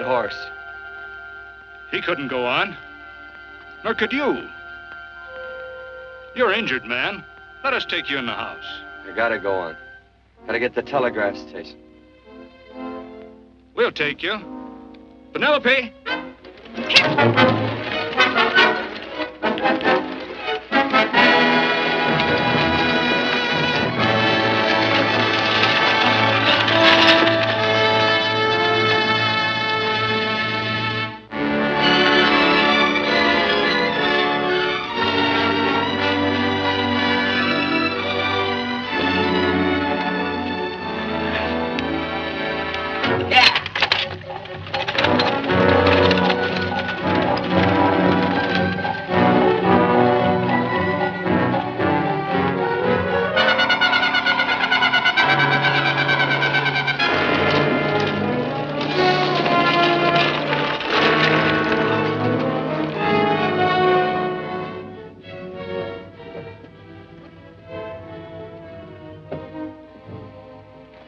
that horse. He couldn't go on. Nor could you. You're injured, man. Let us take you in the house. I gotta go on. Gotta get the telegraph station. We'll take you. Penelope!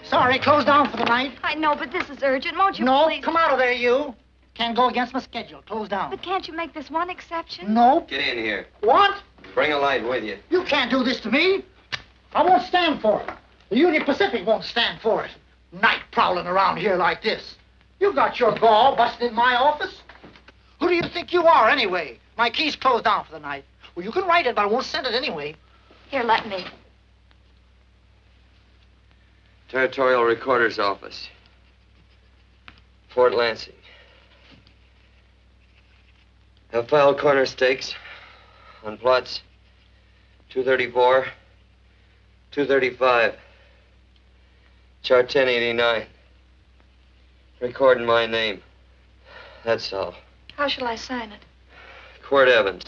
Sorry, closed down for the night. I know, but this is urgent. Won't you No, please? come out of there, you. Can't go against my schedule. Closed down. But can't you make this one exception? Nope. Get in here. What? Bring a light with you. You can't do this to me. I won't stand for it. The Union Pacific won't stand for it. Night prowling around here like this. You got your gall busting in my office. Who do you think you are, anyway? My key's closed down for the night. Well, you can write it, but I won't send it anyway. Here, let me. Territorial Recorder's Office. Fort Lansing. Have filed corner stakes on plots 234, 235, chart 1089. Recording my name. That's all. How shall I sign it? Quirt Evans.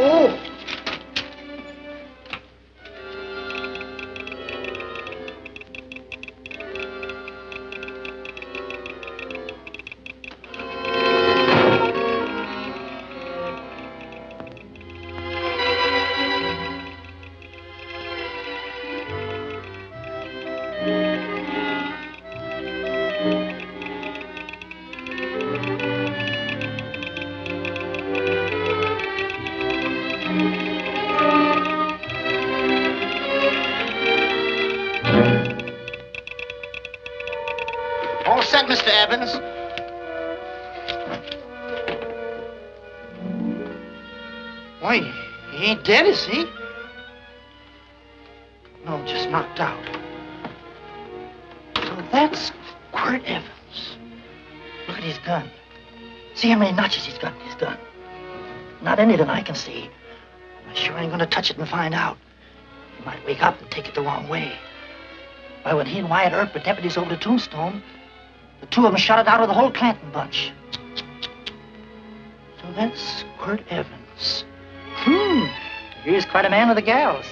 Oh! All set, Mr. Evans. Why, he ain't dead, is he? No, just knocked out. So that's Quirt Evans. Look at his gun. See how many notches he's got in his gun. Not any that I can see. I sure ain't gonna touch it and find out. He might wake up and take it the wrong way. Why, when he and Wyatt Earp were deputies over the Tombstone, the two of them shot it out of the whole Clanton bunch. So that's Quirt Evans. He's quite a man with the gals.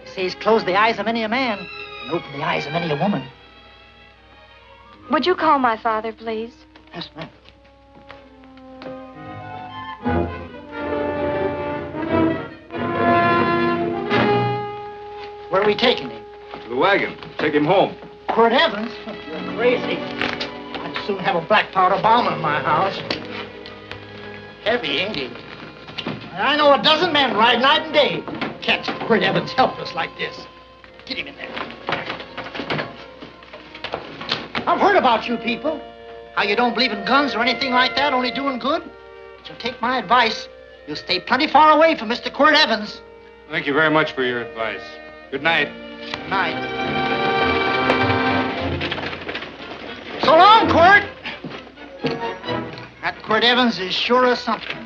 They say he's closed the eyes of many a man and opened the eyes of many a woman. Would you call my father, please? Yes, ma'am. Where are we taking him? To the wagon. Take him home. Quirt Evans? You're crazy. I'd soon have a black powder bomb in my house. Heavy, ain't he? I know a dozen men ride night and day. Catch Quirt Evans helpless like this. Get him in there. I've heard about you people. How you don't believe in guns or anything like that, only doing good. But you'll take my advice. You'll stay plenty far away from Mr. Quirt Evans. Thank you very much for your advice. Good night. Good night. So long, Quirt. That Quirt Evans is sure of something.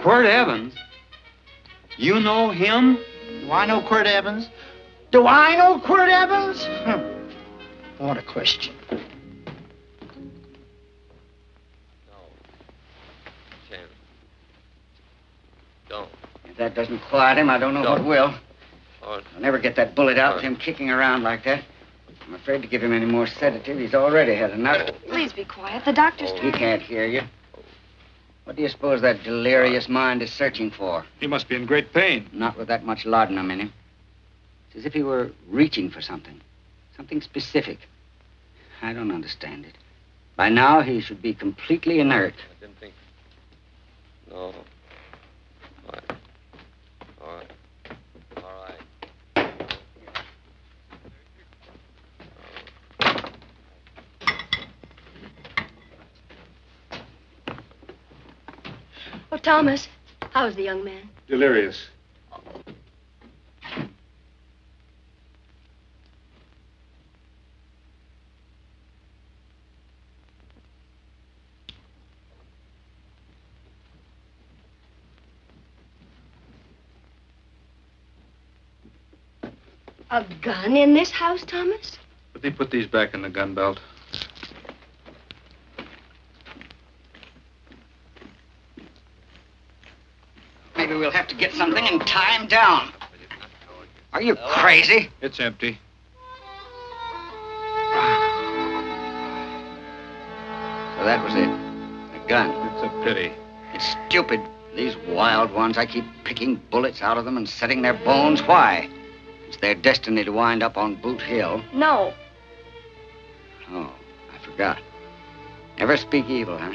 Quirt Evans? You know him? Do I know Quirt Evans? Do I know Quirt Evans? What a question. No. Sam. Don't. If that doesn't quiet him, I don't know what will. Oh, I'll never get that bullet out with him kicking around like that. I'm afraid to give him any more sedative. He's already had enough. Please be quiet. The doctor's He can't hear you. What do you suppose that delirious mind is searching for? He must be in great pain. Not with that much laudanum in him. It's as if he were reaching for something. Something specific. I don't understand it. By now, he should be completely inert. I didn't think. No. All right. All right. All right. Oh, Thomas, how's the young man? Delirious. A gun in this house, Thomas? But they put these back in the gun belt. Maybe we'll have to get something and tie him down. Are you crazy? It's empty. So that was it. A gun. It's a pity. It's stupid. These wild ones, I keep picking bullets out of them and setting their bones. Why? It's their destiny to wind up on Boot Hill. No. Oh, I forgot. Never speak evil, huh?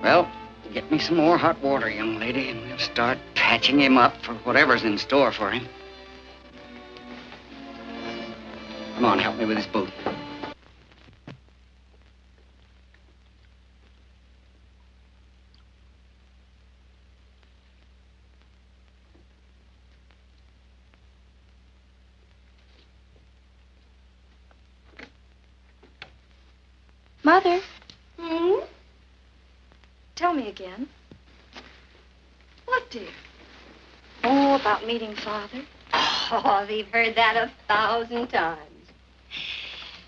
Well, get me some more hot water, young lady, and we'll start patching him up for whatever's in store for him. Come on, help me with his boot. Mother, Hmm? tell me again. What, dear? Oh, about meeting Father. Oh, they've heard that 1,000 times.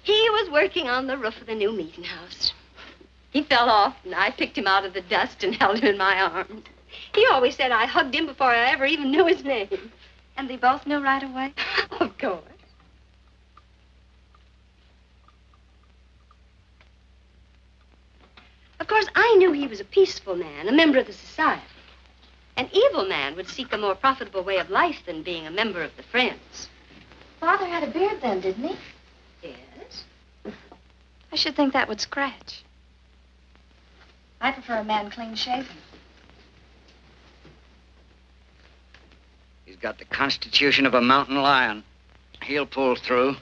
He was working on the roof of the new meeting house. He fell off, and I picked him out of the dust and held him in my arms. He always said I hugged him before I ever even knew his name. And they both knew right away? Of course. Of course, I knew he was a peaceful man, a member of the society. An evil man would seek a more profitable way of life than being a member of the Friends. Father had a beard then, didn't he? Yes? I should think that would scratch. I prefer a man clean shaven. He's got the constitution of a mountain lion. He'll pull through,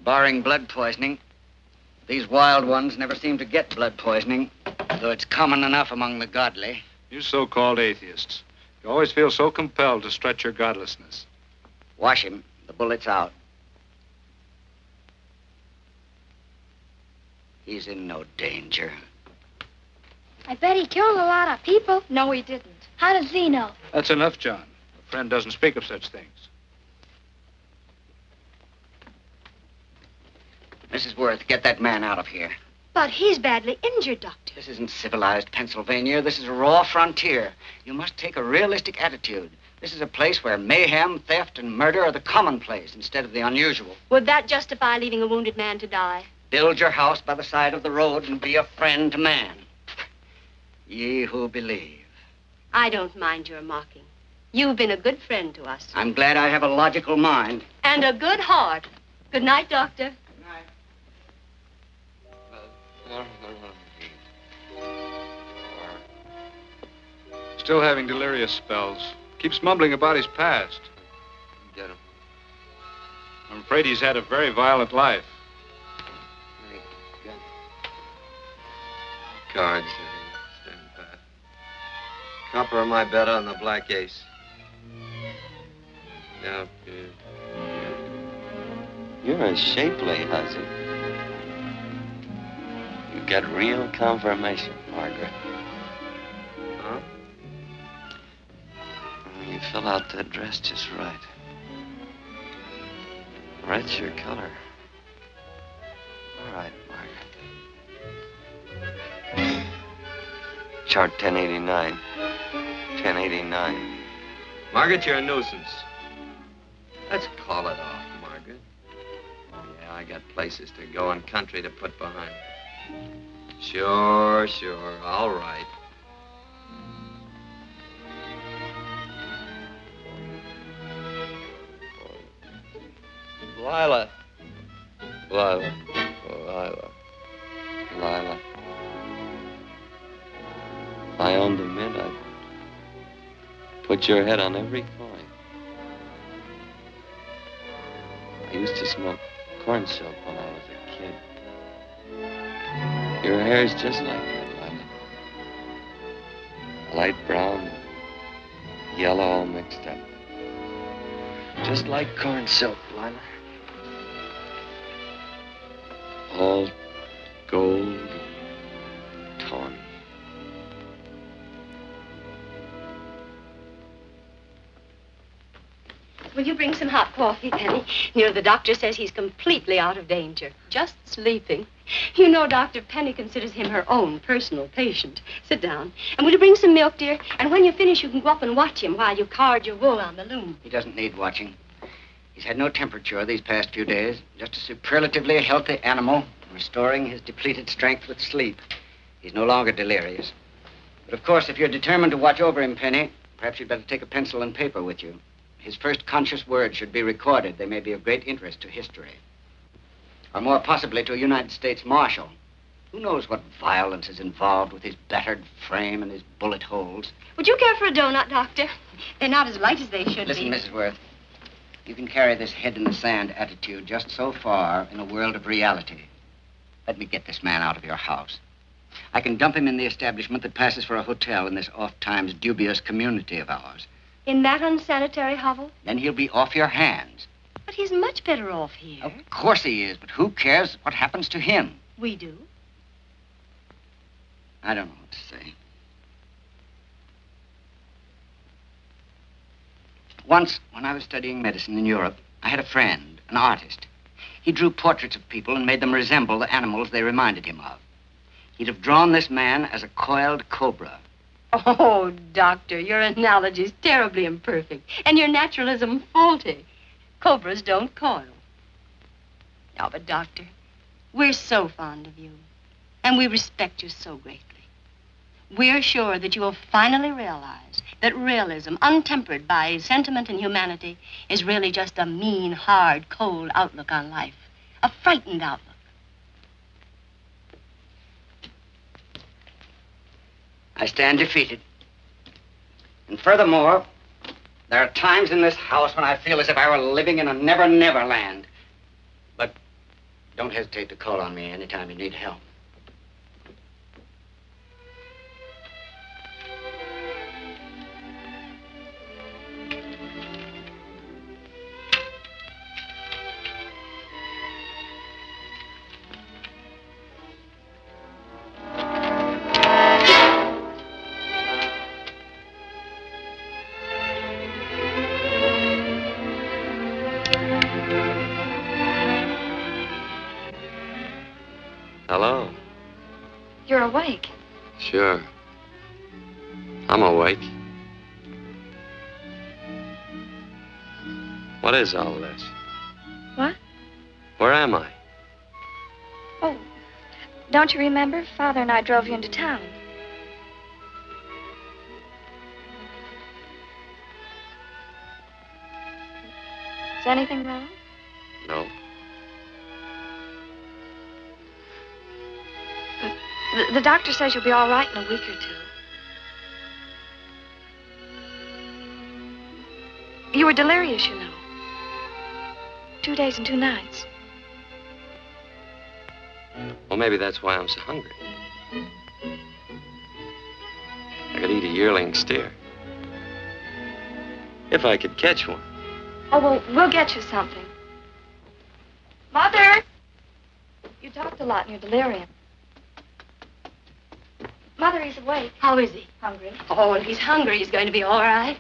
barring blood poisoning. These wild ones never seem to get blood poisoning, though it's common enough among the godly. You so-called atheists. You always feel so compelled to stretch your godlessness. Wash him. The bullet's out. He's in no danger. I bet he killed a lot of people. No, he didn't. How does he know? That's enough, John. A friend doesn't speak of such things. Mrs. Worth, get that man out of here. But he's badly injured, Doctor. This isn't civilized Pennsylvania. This is a raw frontier. You must take a realistic attitude. This is a place where mayhem, theft, and murder are the commonplace instead of the unusual. Would that justify leaving a wounded man to die? Build your house by the side of the road and be a friend to man. Ye who believe. I don't mind your mocking. You've been a good friend to us. I'm glad I have a logical mind. And a good heart. Good night, Doctor. Still having delirious spells. Keeps mumbling about his past. Get him. I'm afraid he's had a very violent life. Cards. Stand pat. Copper my bet on the black ace. Now, you're a shapely hussy. You got real confirmation, Margaret. Huh? You fill out that dress just right. Red's your color. All right, Margaret. Chart 1089. 1089. Margaret, you're a nuisance. Let's call it off, Margaret. Yeah, I got places to go and country to put behind. Sure. All right. Lila. Oh, I owned the mint, I'd put your head on every coin. I used to smoke corn silk when I was a kid. Your hair's just like that, Lila. Light brown, yellow all mixed up. Just like corn silk, Lila. All gold, tawny. Will you bring some hot coffee, Penny? You know, the doctor says he's completely out of danger. Just sleeping. You know, Doctor, Penny considers him her own personal patient. Sit down. And will you bring some milk, dear? And when you finish, you can go up and watch him while you card your wool on the loom. He doesn't need watching. He's had no temperature these past few days. Just a superlatively healthy animal, restoring his depleted strength with sleep. He's no longer delirious. But of course, if you're determined to watch over him, Penny, perhaps you'd better take a pencil and paper with you. His first conscious words should be recorded. They may be of great interest to history. Or more possibly to a United States Marshal. Who knows what violence is involved with his battered frame and his bullet holes. Would you care for a donut, Doctor? They're not as light as they should Listen, be. Mrs. Worth. You can carry this head in the sand attitude just so far in a world of reality. Let me get this man out of your house. I can dump him in the establishment that passes for a hotel in this oft-times dubious community of ours. In that unsanitary hovel? Then he'll be off your hands. But he's much better off here. Of course he is, but who cares what happens to him? We do. I don't know what to say. Once, when I was studying medicine in Europe, I had a friend, an artist. He drew portraits of people and made them resemble the animals they reminded him of. He'd have drawn this man as a coiled cobra. Oh, Doctor, your analogy's terribly imperfect, and your naturalism faulty. Cobras don't coil. No, but, Doctor, we're so fond of you, and we respect you so greatly. We're sure that you will finally realize that realism, untempered by sentiment and humanity, is really just a mean, hard, cold outlook on life. A frightened outlook. I stand defeated. And furthermore, there are times in this house when I feel as if I were living in a never-never land. But don't hesitate to call on me anytime you need help. Hello. You're awake. Sure. I'm awake. What is all this? What? Where am I? Oh, don't you remember? Father and I drove you into town. Is anything wrong? No. The doctor says you'll be all right in a week or two. You were delirious, you know. 2 days and 2 nights. Well, maybe that's why I'm so hungry. I could eat a yearling steer. If I could catch one. Oh, well, we'll get you something. Mother! You talked a lot in your delirium. Mother, he's awake. How is he? Hungry. Oh, if he's hungry, he's going to be all right.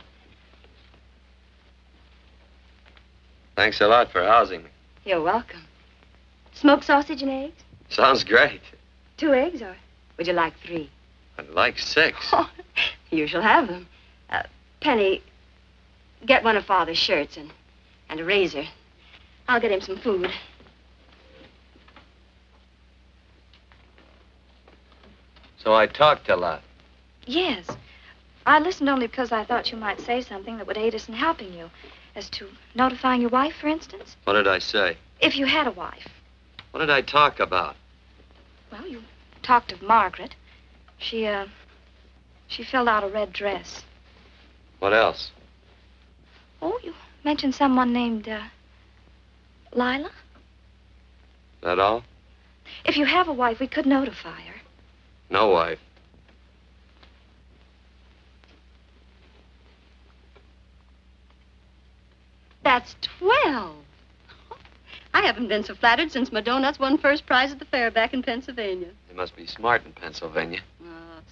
Thanks a lot for housing me. You're welcome. Smoked sausage and eggs? Sounds great. 2 eggs, or would you like 3? I'd like 6. Oh, you shall have them. Penny, get one of Father's shirts and a razor. I'll get him some food. So I talked a lot. Yes. I listened only because I thought you might say something that would aid us in helping you. As to notifying your wife, for instance. What did I say? If you had a wife. What did I talk about? Well, you talked of Margaret. She She filled out a red dress. What else? Oh, you mentioned someone named, Lila? That all? If you have a wife, we could notify her. No wife. That's 12. I haven't been so flattered since my doughnuts won first prize at the fair back in Pennsylvania. They must be smart in Pennsylvania.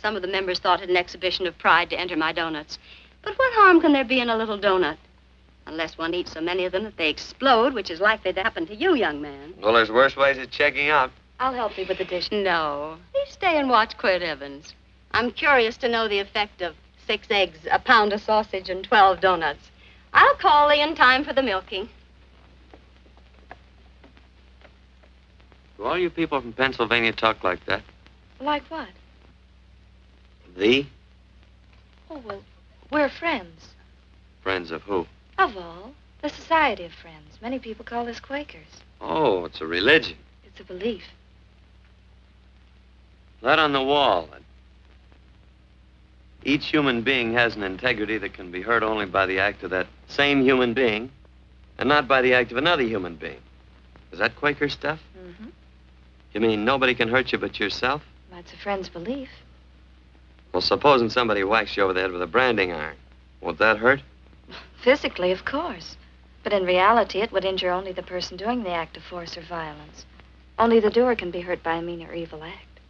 Some of the members thought it an exhibition of pride to enter my doughnuts. But what harm can there be in a little doughnut? Unless one eats so many of them that they explode, which is likely to happen to you, young man. Well, there's worse ways of checking out. I'll help you with the dish. No. You stay and watch Quirt Evans. I'm curious to know the effect of 6 eggs, a pound of sausage, and 12 doughnuts. I'll call Lee in time for the milking. Do all you people from Pennsylvania talk like that? Like what? Thee? Oh, well, we're friends. Friends of who? Of all. The Society of Friends. Many people call us Quakers. Oh, it's a religion. It's a belief. That on the wall. Each human being has an integrity that can be hurt only by the act of that same human being, and not by the act of another human being. Is that Quaker stuff? Mm-hmm. You mean nobody can hurt you but yourself? That's a friend's belief. Well, supposing somebody whacks you over the head with a branding iron. Won't that hurt? Physically, of course. But in reality, it would injure only the person doing the act of force or violence. Only the doer can be hurt by a mean or evil act.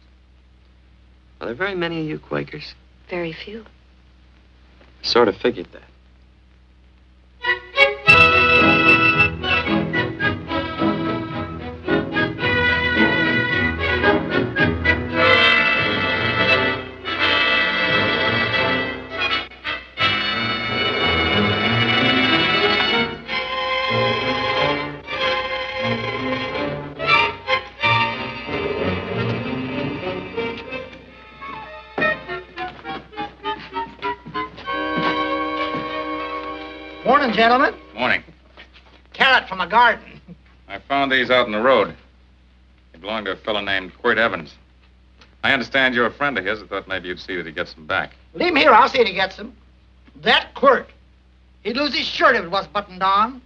Are there very many of you Quakers? Very few. I sort of figured that. Morning, gentlemen. Morning. Carrot from a garden. I found these out in the road. They belong to a fellow named Quirt Evans. I understand you're a friend of his. I thought maybe you'd see that he gets them back. Leave him here. I'll see that he gets them. That Quirt. He'd lose his shirt if it was buttoned on.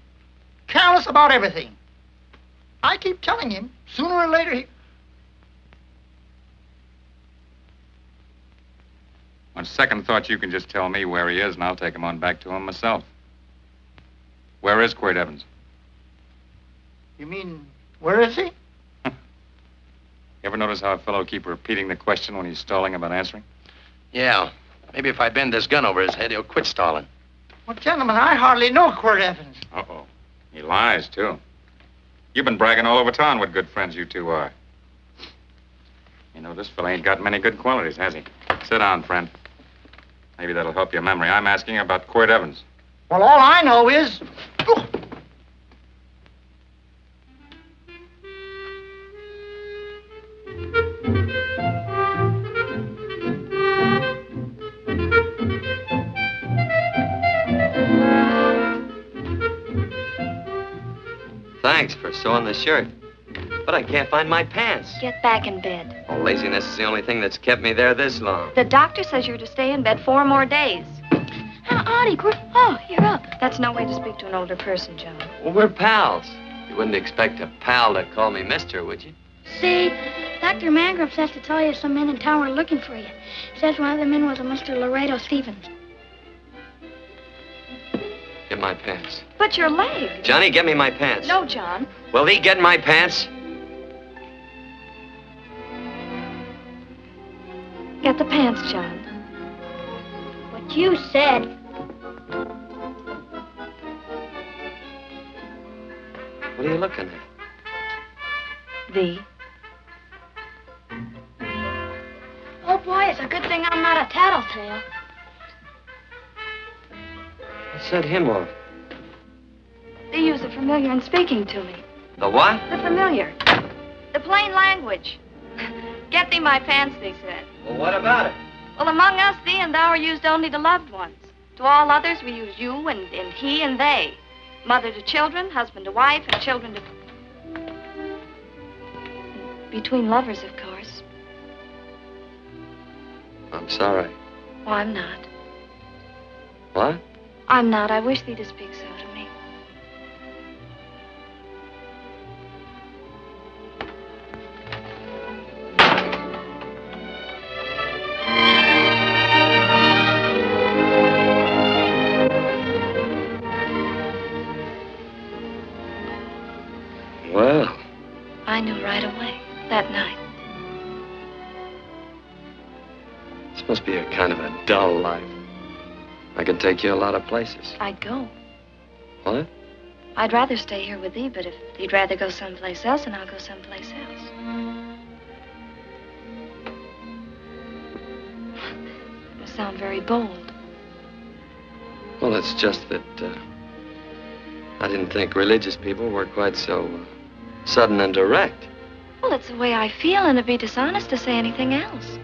Careless about everything. I keep telling him, sooner or later he... On second thought, you can just tell me where he is, and I'll take him on back to him myself. Where is Quirt Evans? You mean, where is he? You ever notice how a fellow keeps repeating the question when he's stalling about answering? Yeah. Maybe if I bend this gun over his head, he'll quit stalling. Well, gentlemen, I hardly know Quirt Evans. Uh-oh. He lies, too. You've been bragging all over town what good friends you two are. You know, this fella ain't got many good qualities, has he? Sit down, friend. Maybe that'll help your memory. I'm asking about Quirt Evans. Well, all I know is... Thanks for sewing the shirt. But I can't find my pants. Get back in bed. Oh, laziness is the only thing that's kept me there this long. The doctor says you're to stay in bed 4 more days. Howdy, Quirt. Oh, you're up. That's no way to speak to an older person, John. Well, we're pals. You wouldn't expect a pal to call me mister, would you? See, Dr. Mangrum says to tell you some men in town were looking for you. Says one of the men was a Mr. Laredo Stevens. Get my pants. But your leg. Johnny, get me my pants. No, John. Will he get my pants? Get the pants, John. What you said. What are you looking at? Thee. Oh, boy, it's a good thing I'm not a tattletale. What's that hymn of? They use the familiar in speaking to me. The what? The familiar. The plain language. Get thee my pants, they said. Well, what about it? Well, among us, thee and thou are used only to loved ones. To all others, we use you and he and they. Mother to children, husband to wife, and children to... Between lovers, of course. I'm sorry. Oh, I'm not. What? I'm not. I wish thee to speak so to me. Well. I knew right away, that night. This must be a kind of a dull life. I could take you a lot of places. I'd go. What? I'd rather stay here with thee, but if you'd rather go someplace else, then I'll go someplace else. You sound very bold. Well, it's just that I didn't think religious people were quite so sudden and direct. Well, it's the way I feel, and it'd be dishonest to say anything else.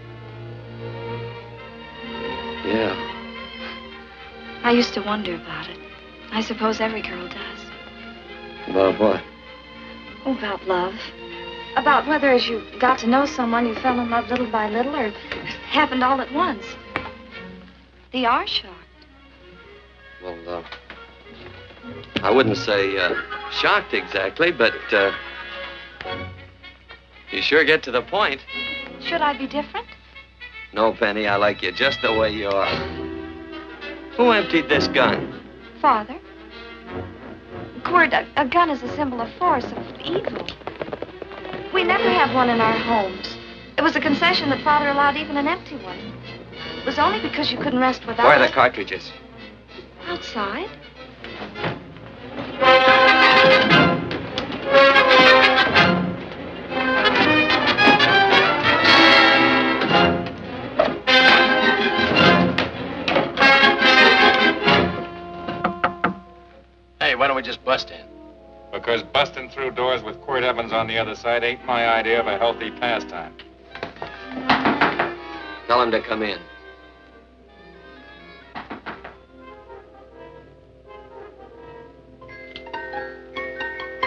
Yeah. I used to wonder about it. I suppose every girl does. About what? Oh, about love. About whether as you got to know someone, you fell in love little by little, or it happened all at once. They are shocked. Well, I wouldn't say shocked exactly, but you sure get to the point. Should I be different? No, Penny, I like you just the way you are. Who emptied this gun? Father. Quirt, a gun is a symbol of force, of evil. We never had one in our homes. It was a concession that Father allowed even an empty one. It was only because you couldn't rest without Where are it. the cartridges? Outside. Hey, why don't we just bust in? Because busting through doors with Quirt Evans on the other side ain't my idea of a healthy pastime. Tell him to come in.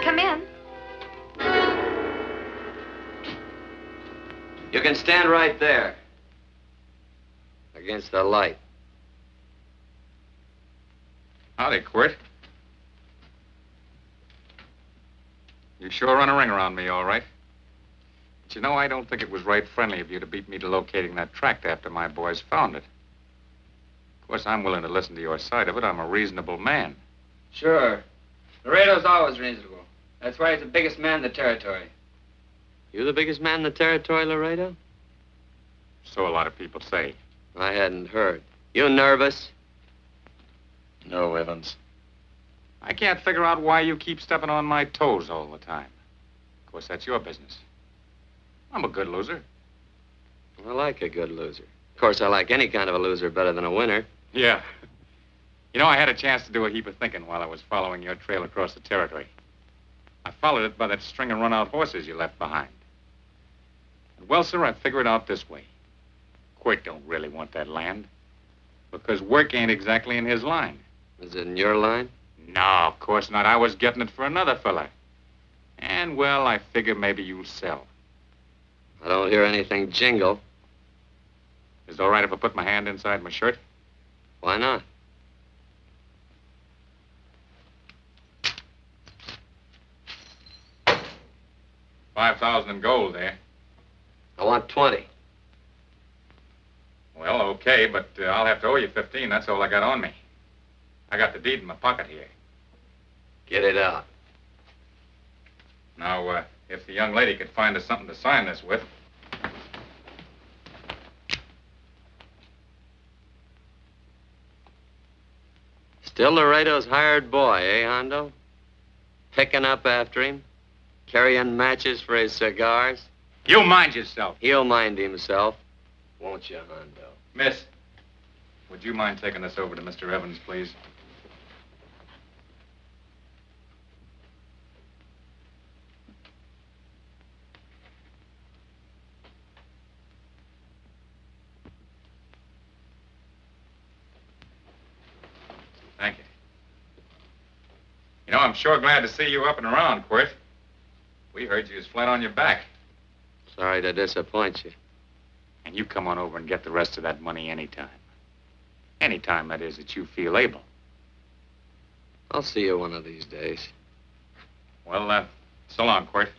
Come in. You can stand right there. Against the light. Howdy, Quirt. You sure run a ring around me, all right. But you know, I don't think it was right friendly of you to beat me to locating that tract after my boys found it. Of course, I'm willing to listen to your side of it. I'm a reasonable man. Sure. Laredo's always reasonable. That's why he's the biggest man in the territory. You the biggest man in the territory, Laredo? So a lot of people say. I hadn't heard. You nervous? No, Evans. I can't figure out why you keep stepping on my toes all the time. Of course, that's your business. I'm a good loser. I like a good loser. Of course, I like any kind of a loser better than a winner. Yeah. You know, I had a chance to do a heap of thinking while I was following your trail across the territory. I followed it by that string of run-out horses you left behind. And well, sir, I figured it out this way. Quirt don't really want that land. Because work ain't exactly in his line. Is it in your line? No, of course not. I was getting it for another fella. And, well, I figure maybe you'll sell. I don't hear anything jingle. Is it all right if I put my hand inside my shirt? Why not? $5,000 in gold there. I want 20. Well, okay, but I'll have to owe you 15. That's all I got on me. I got the deed in my pocket here. Get it out. Now, if the young lady could find us something to sign this with. Still Laredo's hired boy, eh, Hondo? Picking up after him? Carrying matches for his cigars? You mind yourself. He'll mind himself. Won't you, Hondo? Miss, would you mind taking this over to Mr. Evans, please? Thank you. You know, I'm sure glad to see you up and around, Quirt. We heard you was flat on your back. Sorry to disappoint you. And you come on over and get the rest of that money anytime. Anytime, that is, that you feel able. I'll see you one of these days. Well, so long, Quirt.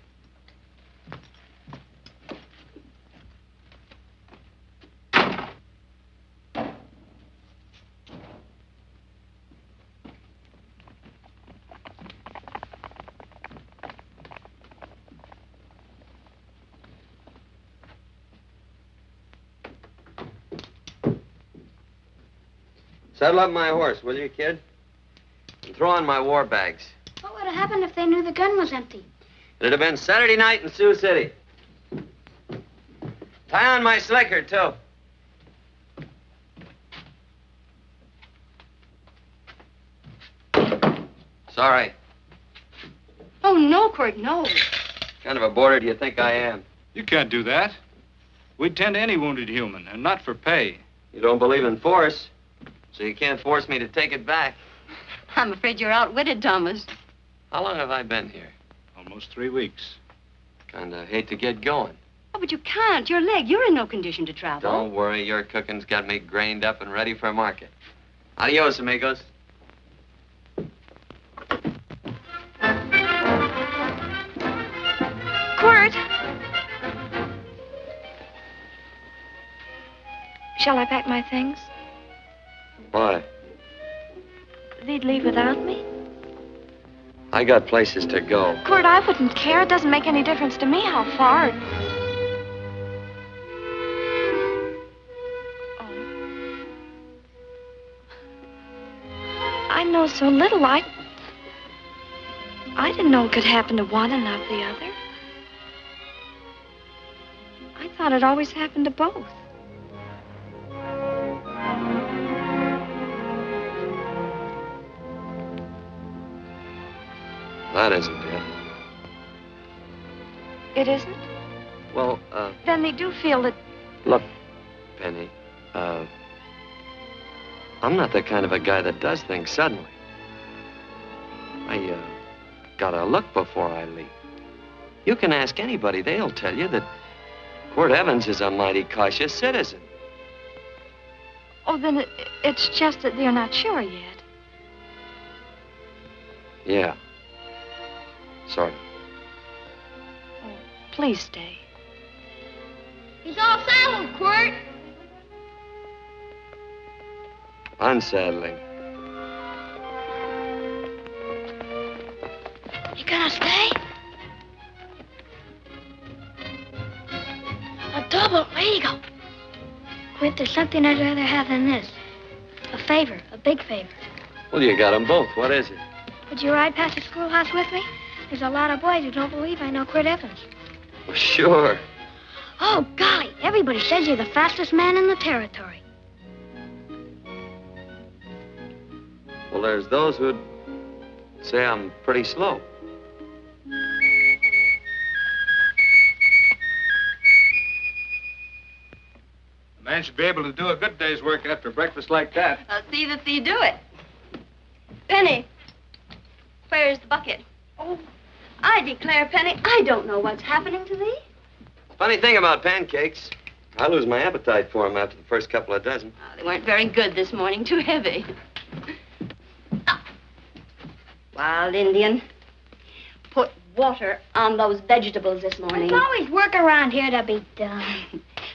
Saddle up my horse, will you, kid? And throw on my war bags. What would have happened if they knew the gun was empty? It'd have been Saturday night in Sioux City. Tie on my slicker, too. Sorry. Oh, no, Quirt, no. What kind of a boarder do you think I am? You can't do that. We'd tend to any wounded human, and not for pay. You don't believe in force, so you can't force me to take it back. I'm afraid you're outwitted, Thomas. How long have I been here? Almost 3 weeks. Kinda hate to get going. Oh, but you can't. Your leg, you're in no condition to travel. Don't worry, your cooking's got me grained up and ready for market. Adios, amigos. Quirt! Shall I pack my things? Why? They'd leave without me? I got places to go. Quirt, I wouldn't care. It doesn't make any difference to me how far. Oh. I know so little. I didn't know it could happen to one and not the other. I thought it always happened to both. That isn't it. It isn't? Well, Then they do feel that... look, Penny, I'm not the kind of a guy that does things suddenly. I, gotta look before I leave. You can ask anybody, they'll tell you that Quirt Evans is a mighty cautious citizen. Oh, then it's just that they're not sure yet. Yeah. Sort of. Oh, please stay. He's all saddled, Quirt. Unsaddling. You gonna stay? A double eagle. Quirt, there's something I'd rather have than this. A favor, a big favor. Well, you got them both. What is it? Would you ride past the schoolhouse with me? There's a lot of boys who don't believe I know Quirt Evans. Well, sure. Oh, golly, everybody says you're the fastest man in the territory. Well, there's those who'd say I'm pretty slow. A man should be able to do a good day's work after breakfast like that. I'll see that you do it. Penny, where's the bucket? Oh, I declare, Penny, I don't know what's happening to thee. Funny thing about pancakes, I lose my appetite for them after the first couple of dozen. Oh, they weren't very good this morning, too heavy. Ah. Wild Indian, put water on those vegetables this morning. There's always work around here to be done.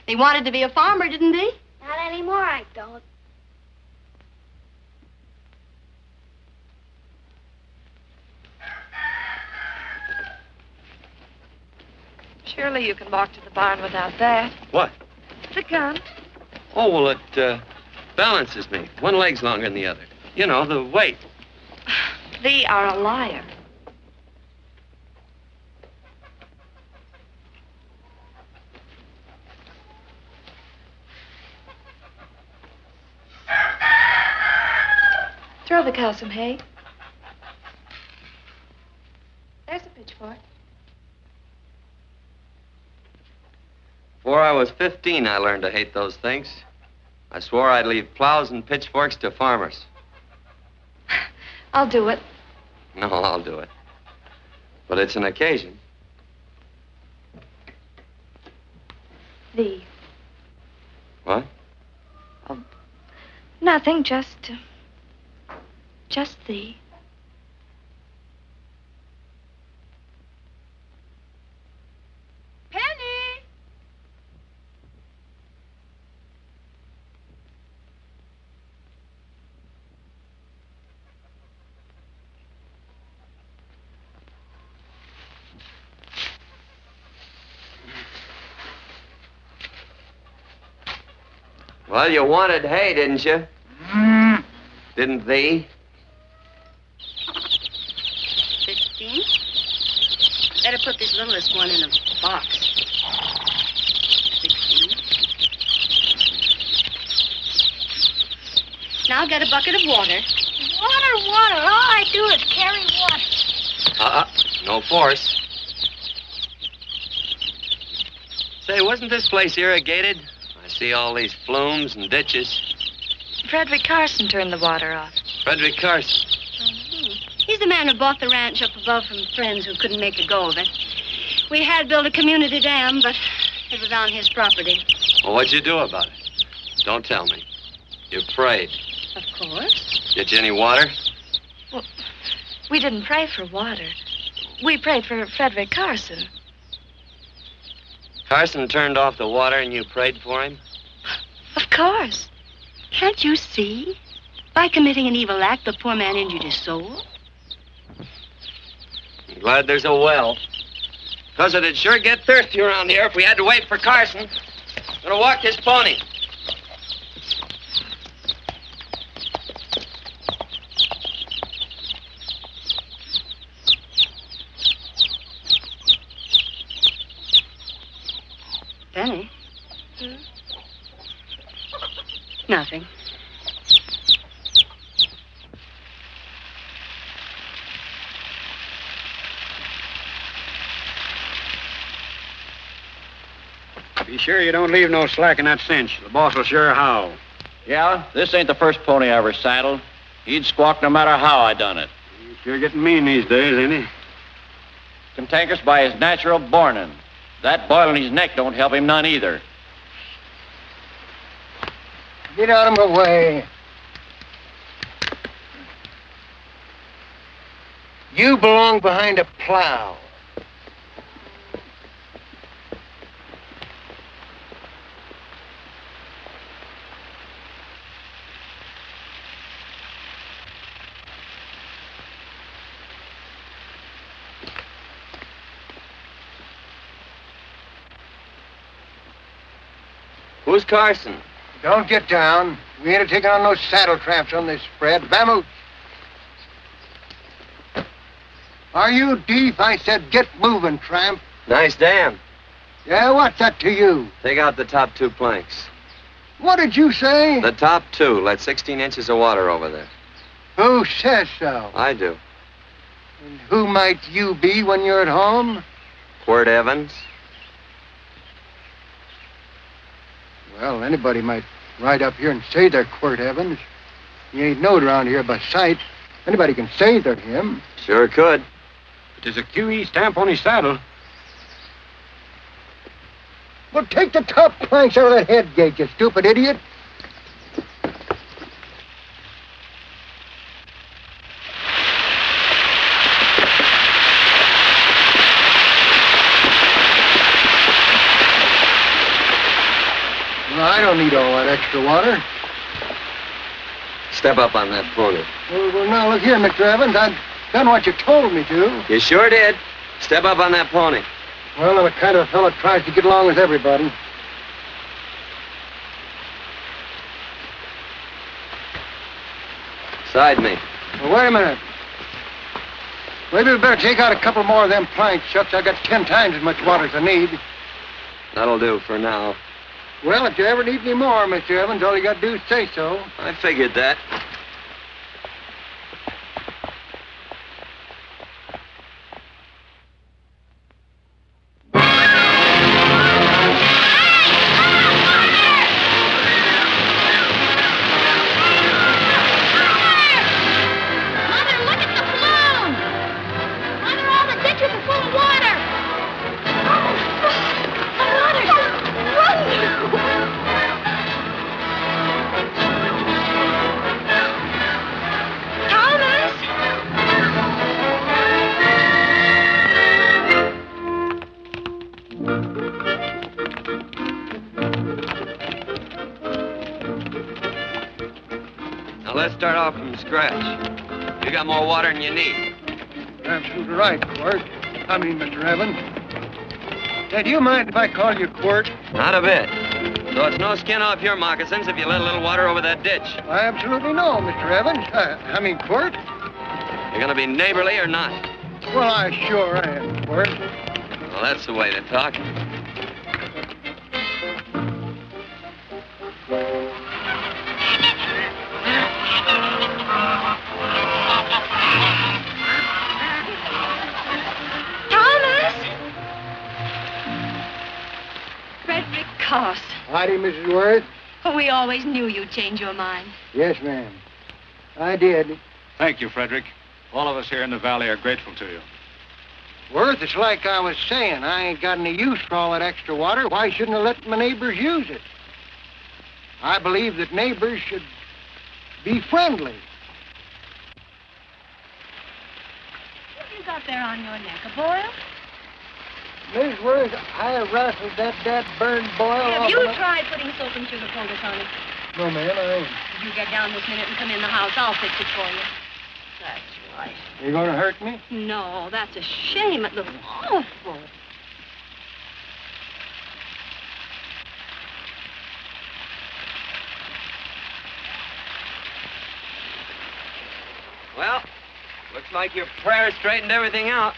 He wanted to be a farmer, didn't he? Not anymore, I don't. Surely you can walk to the barn without that. What? The gun. Oh, well, it balances me. One leg's longer than the other. You know, the weight. Thee are a liar. Throw the cow some hay. There's a pitchfork. Before I was 15, I learned to hate those things. I swore I'd leave plows and pitchforks to farmers. I'll do it. No, I'll do it. But it's an occasion. Thee. What? Nothing, just thee. Penny! Well, you wanted hay, didn't you? Didn't thee? 15. Better put this littlest one in a box. 16. Now get a bucket of water. Water. All I do is carry water. No force. Say, wasn't this place irrigated? I see all these flumes and ditches. Frederick Carson turned the water off. Frederick Carson. He's the man who bought the ranch up above from friends who couldn't make a go of it. We had built a community dam, but it was on his property. Well, what'd you do about it? Don't tell me. You prayed. Of course. Get you any water? Well, we didn't pray for water. We prayed for Frederick Carson. Carson turned off the water and you prayed for him? Of course. Can't you see? By committing an evil act, the poor man injured his soul. I'm glad there's a well. Because it'd sure get thirsty around here if we had to wait for Carson. Gonna walk his pony. Penny? Nothing. Be sure you don't leave no slack in that cinch. The boss will sure howl. Yeah, this ain't the first pony I ever saddled. He'd squawk no matter how I done it. He's sure getting mean these days, ain't he? Cantankerous by his natural bornin'. That boil in his neck don't help him none either. Get out of my way. You belong behind a plow. Who's Carson? Don't get down. We ain't taking on no saddle tramps on this spread. Vamoose. Are you deep? I said get moving, tramp. Nice dam. Yeah, what's that to you? Take out the top 2 planks. What did you say? The top 2. Let 16 inches of water over there. Who says so? I do. And who might you be when you're at home? Quirt Evans. Well, anybody might ride up here and say they're Quirt Evans. He ain't knowed around here by sight. Anybody can say they're him. Sure could. But there's a QE stamp on his saddle. Well, take the top planks out of that head gate, you stupid idiot. Well, I don't need all that extra water. Step up on that pony. Well, now, look here, Mr. Evans. I've done what you told me to. You sure did. Step up on that pony. Well, I'm the kind of fellow that tries to get along with everybody. Side me. Well, wait a minute. Maybe we better take out a couple more of them planks. Shucks, I got 10 times as much water as I need. That'll do for now. Well, if you ever need any more, Mr. Evans, all you got to do is say so. I figured that. Now, let's start off from scratch. You got more water than you need. You're absolutely right, Quirt. Mr. Evans. Say, do you mind if I call you Quirt? Not a bit. So it's no skin off your moccasins if you let a little water over that ditch. I absolutely know, Mr. Evans. Quirt. You're gonna be neighborly or not? Well, I sure am, Quirt. Well, that's the way to talk. Howdy, Mrs. Worth. Oh, we always knew you'd change your mind. Yes, ma'am. I did. Thank you, Frederick. All of us here in the valley are grateful to you. Worth, it's like I was saying. I ain't got any use for all that extra water. Why shouldn't I let my neighbors use it? I believe that neighbors should be friendly. What have you got there on your neck, a boil? Miss Worth, I rustled that burned boil Have off you of tried putting soap and sugar poultice on it? No, ma'am, I ain't. You get down this minute and come in the house. I'll fix it for you. That's right. You gonna hurt me? No, that's a shame. It looks awful. Well, looks like your prayer straightened everything out.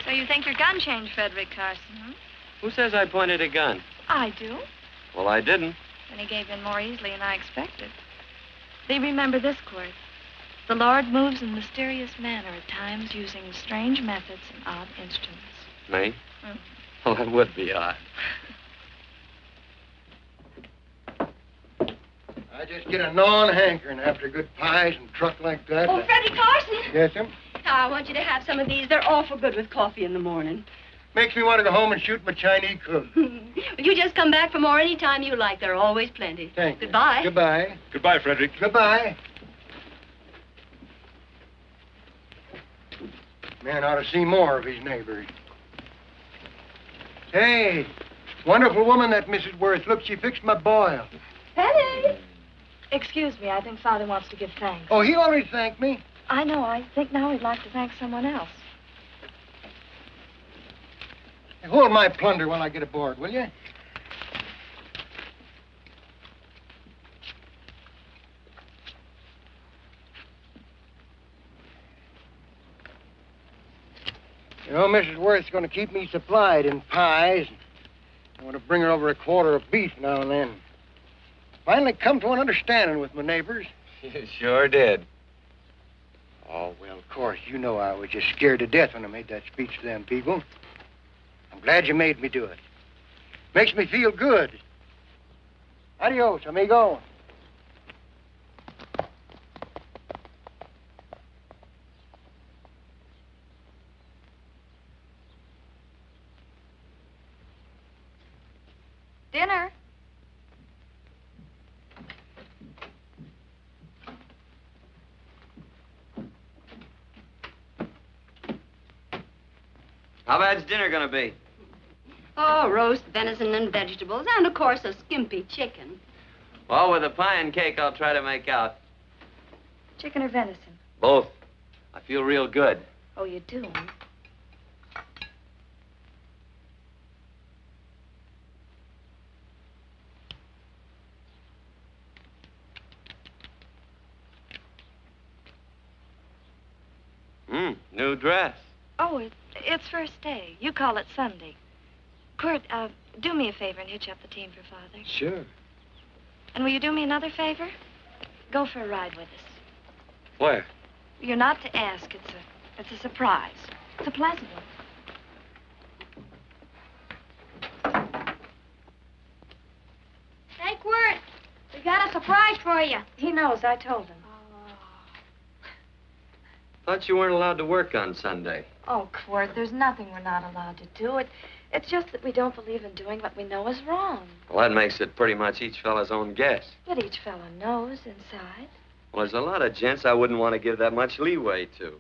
So you think your gun changed, Frederick Carson, huh? Who says I pointed a gun? I do. Well, I didn't. And he gave in more easily than I expected. They remember this, Quirt. The Lord moves in mysterious manner at times using strange methods and odd instruments. Me? Mm. Well, that would be odd. I just get a gnawing hankering after good pies and truck like that. Oh, Freddie Carson. Yes, ma'am? I want you to have some of these. They're awful good with coffee in the morning. Makes me want to go home and shoot my Chinese cook. You just come back for more any time you like. There are always plenty. Thank you. Goodbye. Goodbye. Goodbye, Frederick. Goodbye. Man ought to see more of his neighbors. Hey, wonderful woman, that Mrs. Worth. Look, she fixed my boil. Penny! Excuse me, I think Father wants to give thanks. Oh, he already thanked me. I know. I think now he'd like to thank someone else. Hey, hold my plunder while I get aboard, will you? You know, Mrs. Worth's going to keep me supplied in pies. I want to bring her over a quarter of beef now and then. Finally come to an understanding with my neighbors. You sure did. Oh, well, of course, you know I was just scared to death when I made that speech to them people. I'm glad you made me do it. Makes me feel good. Adios, amigo. Dinner. How bad's dinner gonna be? Oh, roast venison and vegetables, and, of course, a skimpy chicken. Well, with the pie and cake, I'll try to make out. Chicken or venison? Both. I feel real good. Oh, you do? New dress. Oh, it's first day. You call it Sunday. Quirt, do me a favor and hitch up the team for Father. Sure. And will you do me another favor? Go for a ride with us. Where? You're not to ask. It's a surprise. It's a pleasant one. Hey, Quirt, we got a surprise for you. He knows. I told him. Thought you weren't allowed to work on Sunday. Oh, Quirt, there's nothing we're not allowed to do. It's just that we don't believe in doing what we know is wrong. Well, that makes it pretty much each fella's own guess. But each fellow knows inside. Well, there's a lot of gents I wouldn't want to give that much leeway to.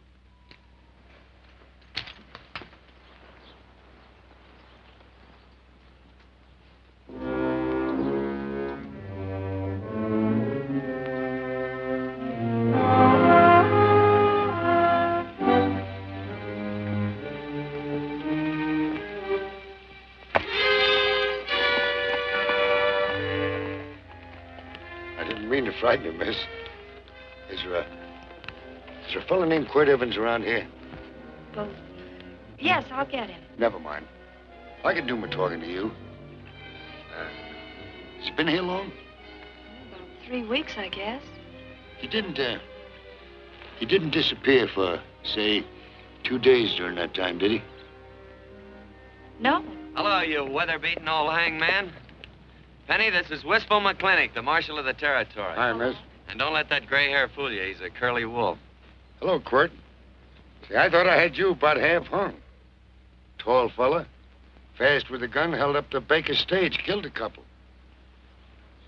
frighten you, miss. Is there a fellow named Quirt Evans around here? Well, yes, I'll get him. Never mind. I can do my talking to you. Has he been here long? About 3 weeks, I guess. He didn't disappear for, say, 2 days during that time, did he? No. Hello, you weather-beaten old hangman. Penny, this is Wistful McClintock, the marshal of the territory. Hi, miss. And don't let that gray hair fool you. He's a curly wolf. Hello, Quirt. See, I thought I had you about half hung. Tall fella, fast with a gun, held up the Baker stage, killed a couple.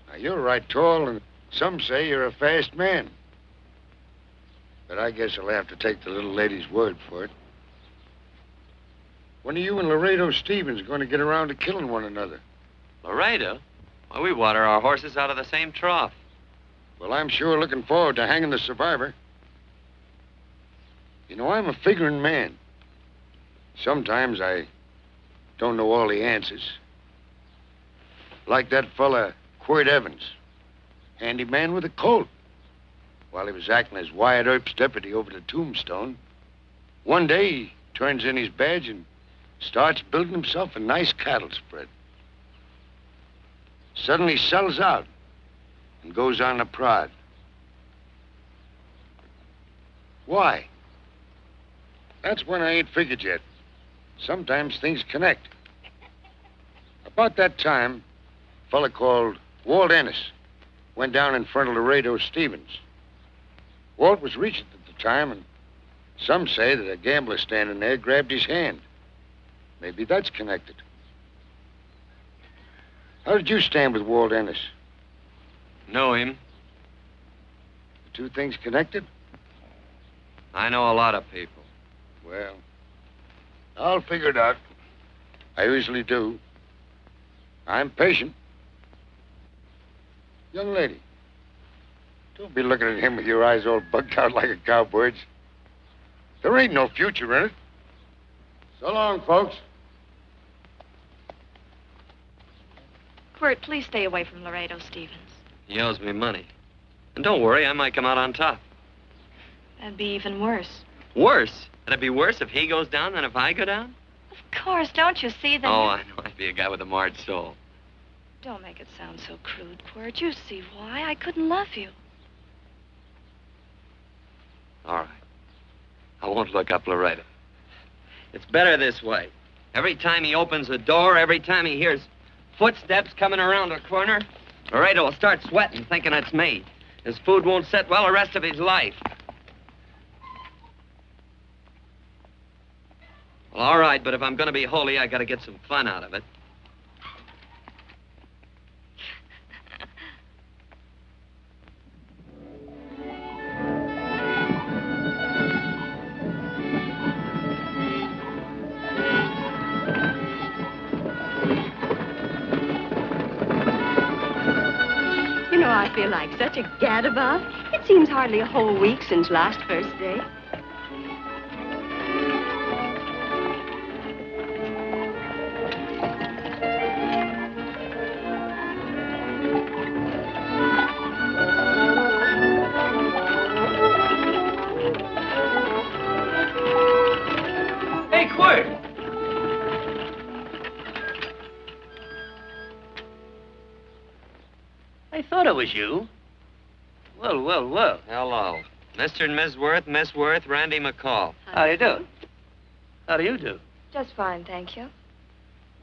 Now, you're right tall, and some say you're a fast man. But I guess I'll have to take the little lady's word for it. When are you and Laredo Stevens going to get around to killing one another? Laredo? Why, we water our horses out of the same trough. Well, I'm sure looking forward to hanging the survivor. You know, I'm a figuring man. Sometimes I don't know all the answers. Like that fella, Quirt Evans. Handy man with a Colt. While he was acting as Wyatt Earp's deputy over the Tombstone, one day he turns in his badge and starts building himself a nice cattle spread. Suddenly sells out and goes on the prod. Why? That's when I ain't figured yet. Sometimes things connect. About that time, a fella called Walt Ennis went down in front of Laredo Stevens. Walt was regent at the time, and some say that a gambler standing there grabbed his hand. Maybe that's connected. How did you stand with Walt Ennis? Know him. The two things connected? I know a lot of people. Well, I'll figure it out. I usually do. I'm patient. Young lady, don't be looking at him with your eyes all bugged out like a cowbird's. There ain't no future in it. So long, folks. Quirt, please stay away from Laredo Stevens. He owes me money. And don't worry, I might come out on top. That'd be even worse. Worse? That'd be worse if he goes down than if I go down? Of course, don't you see that? Oh, I know. I'd be a guy with a marred soul. Don't make it sound so crude, Quirt. You see why. I couldn't love you. All right. I won't look up Laredo. It's better this way. Every time he opens the door, every time he hears footsteps coming around the corner, Laredo will start sweating, thinking it's me. His food won't set well the rest of his life. Well, all right, but if I'm going to be holy, I got to get some fun out of it. You know, I feel like such a gadabout. It seems hardly a whole week since last first day. Hey, Quirt! I thought it was you. Well, well, well. Hello. Mr. and Miss Worth, Miss Worth, Randy McCall. How do you do? How do you do? Just fine, thank you.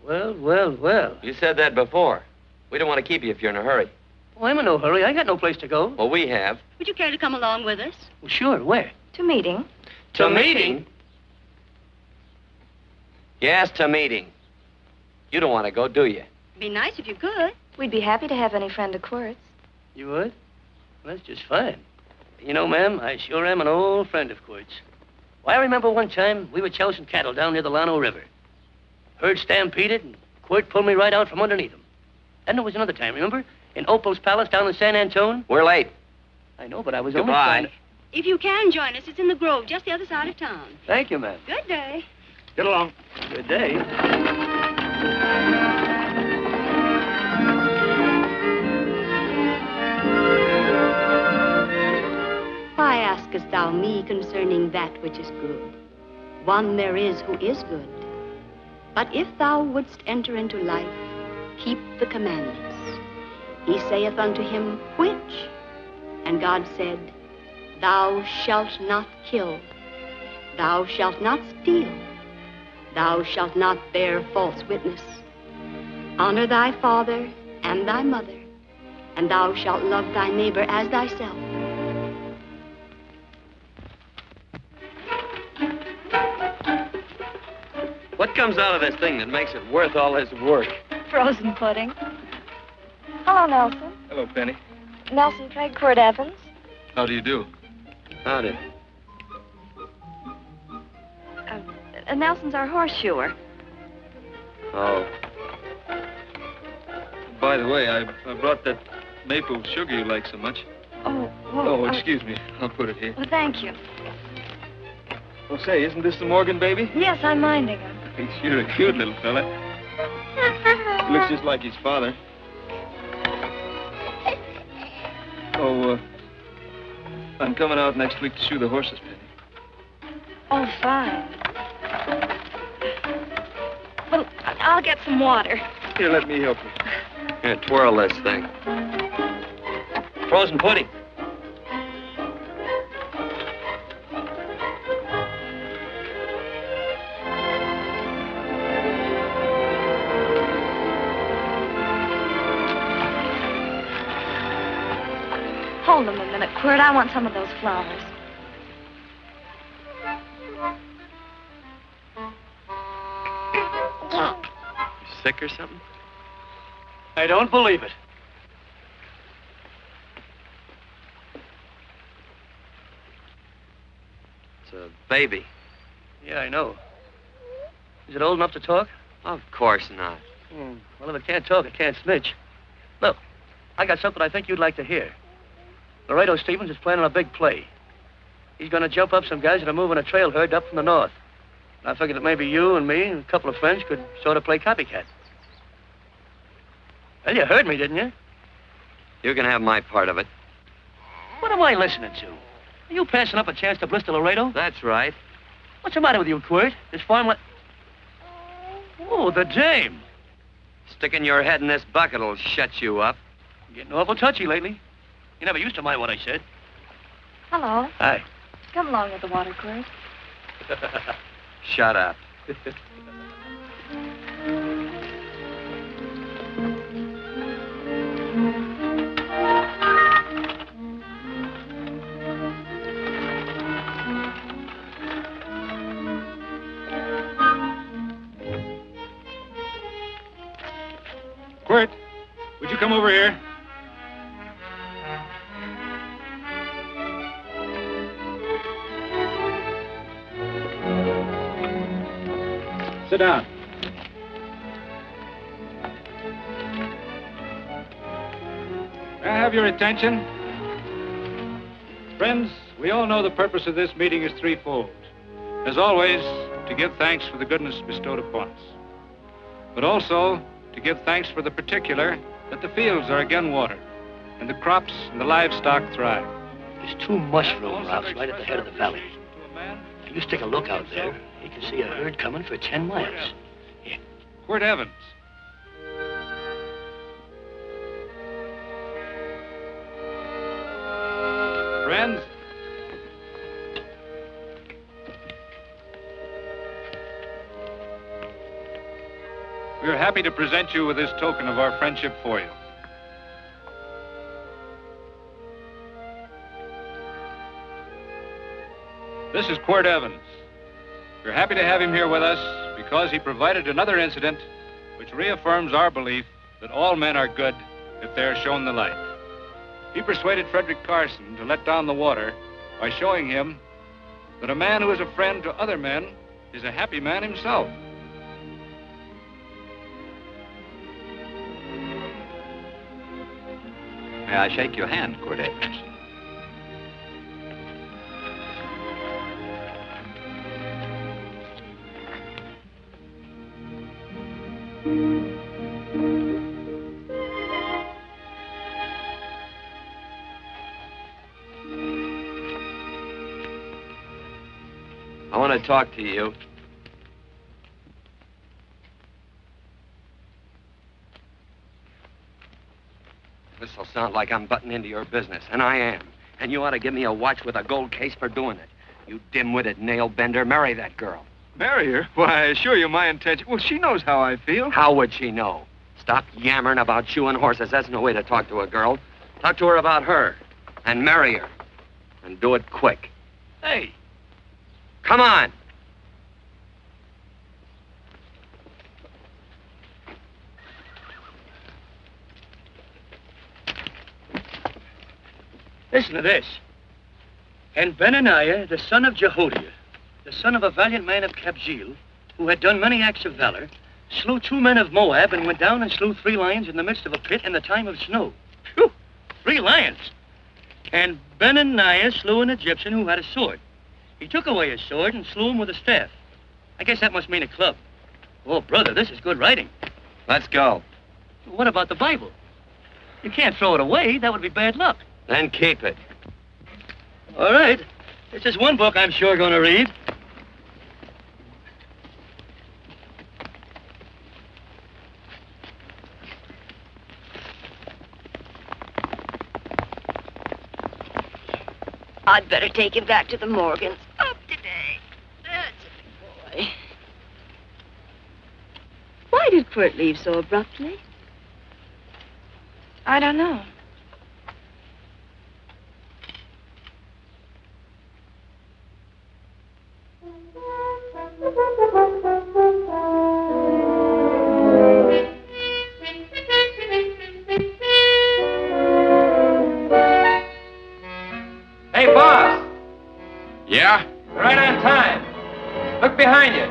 Well, well, well. You said that before. We don't want to keep you if you're in a hurry. Oh, I'm in no hurry. I got no place to go. Well, we have. Would you care to come along with us? Well, sure. Where? To meeting. To meeting? Yes, to meeting. You don't want to go, do you? It'd be nice if you could. We'd be happy to have any friend of Quirt's. You would? Well, that's just fine. You know, ma'am, I sure am an old friend of Quirt's. Why, I remember one time we were chousing cattle down near the Llano River. Herd stampeded, and Quirt pulled me right out from underneath him. Then there was another time, remember? In Opal's Palace down in San Antone. We're late. I know, but I was Goodbye. only trying to... If you can join us, it's in the Grove, just the other side of town. Thank you, ma'am. Good day. Get along. Good day. askest thou me concerning that which is good? One there is who is good. But if thou wouldst enter into life, keep the commandments. He saith unto him, which? And God said, Thou shalt not kill. Thou shalt not steal. Thou shalt not bear false witness. Honor thy father and thy mother, and thou shalt love thy neighbor as thyself. What comes out of this thing that makes it worth all this work? Frozen pudding. Hello, Nelson. Hello, Penny. Nelson Craig, Quirt Evans. How do you do? Howdy. Nelson's our horseshoer. Oh. By the way, I brought that maple sugar you like so much. Oh, well, Oh, excuse me. I'll put it here. Well, thank you. Oh, say, isn't this the Morgan baby? Yes, I'm minding him. He's sure a cute little fella. He looks just like his father. Oh, I'm coming out next week to shoe the horses, Penny. Oh, fine. Well, I'll get some water. Here, let me help you. Here, twirl this thing. Frozen pudding. Hold them a minute, Quirt. I want some of those flowers. You sick or something? I don't believe it. It's a baby. Yeah, I know. Is it old enough to talk? Of course not. Well, if it can't talk, it can't snitch. Look, I got something I think you'd like to hear. Laredo Stevens is planning a big play. He's going to jump up some guys that are moving a trail herd up from the north. And I figured that maybe you and me and a couple of friends could sort of play copycat. Well, you heard me, didn't you? You can have my part of it. What am I listening to? Are you passing up a chance to blister Laredo? That's right. What's the matter with you, Quirt? This farm... Oh, the dame. Sticking your head in this bucket will shut you up. You're getting awful touchy lately. You never used to mind what I said. Hello. Hi. Come along with the water, Quirt. Shut up. Quirt, would you come over here? Sit down. May I have your attention? Friends, we all know the purpose of this meeting is threefold. As always, to give thanks for the goodness bestowed upon us. But also to give thanks for the particular that the fields are again watered and the crops and the livestock thrive. There's two mushroom routes right at the head of the valley. If you stick a look out there, you can see a herd coming for 10 miles. Here. Quirt Evans. Friends, we are happy to present you with this token of our friendship for you. This is Quirt Evans. We're happy to have him here with us because he provided another incident which reaffirms our belief that all men are good if they are shown the light. He persuaded Frederick Carson to let down the water by showing him that a man who is a friend to other men is a happy man himself. May I shake your hand, Quirt Evans? I want to talk to you. This'll sound like I'm butting into your business, and I am. And you ought to give me a watch with a gold case for doing it. You dim-witted nail-bender, marry that girl. Marry her? Why, I assure you my intention... Well, she knows how I feel. How would she know? Stop yammering about shoeing horses. That's no way to talk to a girl. Talk to her about her. And marry her. And do it quick. Hey. Come on. Listen to this. And Benaniah, the son of Jehoiada, the son of a valiant man of Cabot, who had done many acts of valor, slew 2 men of Moab and went down and slew 3 lions in the midst of a pit in the time of snow. Phew, 3 lions. And Benaniah slew an Egyptian who had a sword. He took away his sword and slew him with a staff. I guess that must mean a club. Oh, brother, this is good writing. Let's go. What about the Bible? You can't throw it away. That would be bad luck. Then keep it. All right. This is one book I'm sure going to read. I'd better take him back to the Morgans. Up today. That's a big boy. Why did Quirt leave so abruptly? I don't know. Hey, boss. Yeah? Right on time. Look behind you.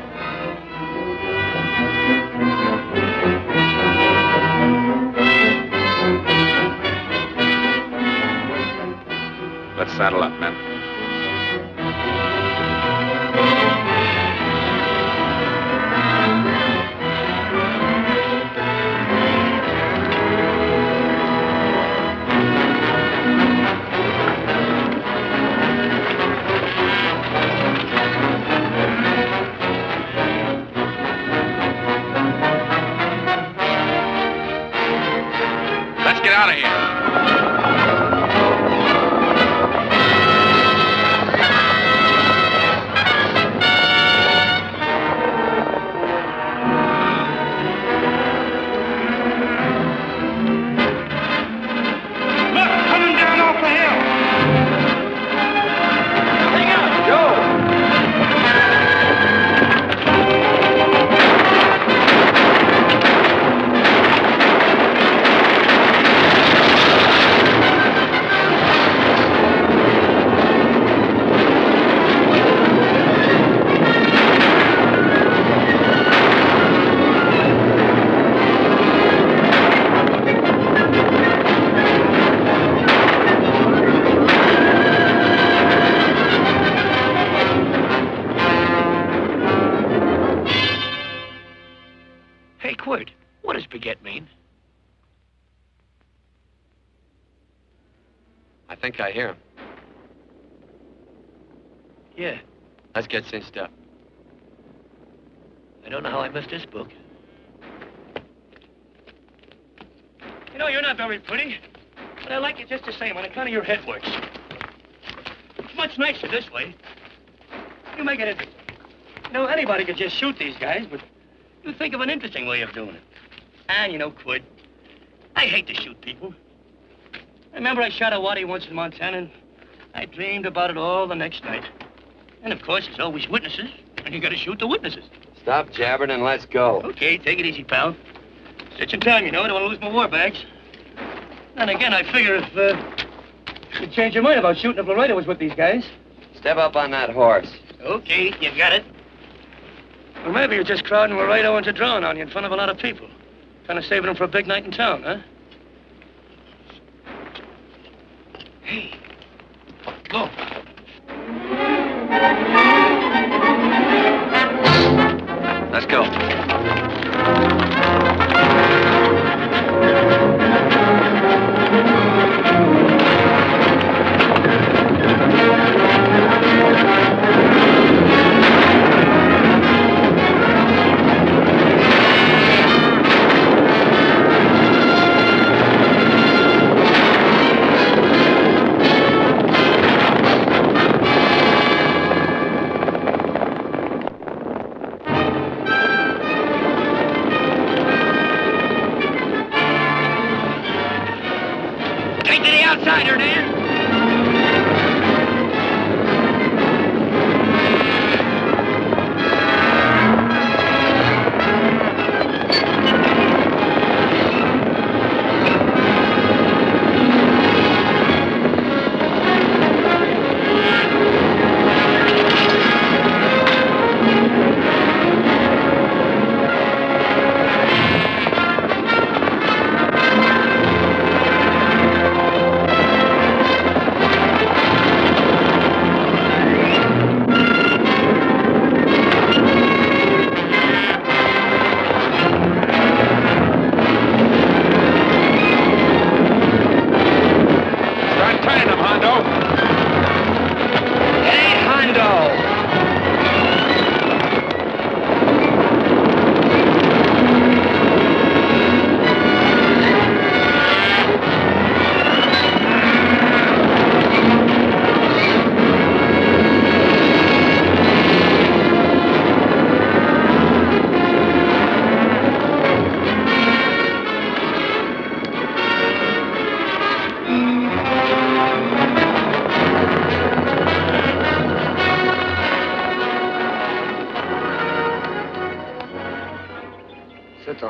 Let's saddle up, men. Let's get out of here. Hey, Quirt, what does beget mean? I think I hear him. Yeah. Let's get cinched up. I don't know how I missed this book. You know, you're not very pretty, but I like you just the same on account of your head works. It's much nicer this way. You make it interesting. You know, anybody could just shoot these guys, but you think of an interesting way of doing it. And, you know, Quirt, I hate to shoot people. I remember I shot a waddy once in Montana, and I dreamed about it all the next night. And, of course, there's always witnesses, and you gotta shoot the witnesses. Stop jabbering and let's go. Okay, take it easy, pal. Stitching time, you know. I don't want to lose my war bags. And again, I figure if you'd change your mind about shooting if Laredo was with these guys. Step up on that horse. Okay, you got it. Or maybe you're just crowding Laredo into drawing on you in front of a lot of people. Kind of saving them for a big night in town, huh? Hey, look. Let's go.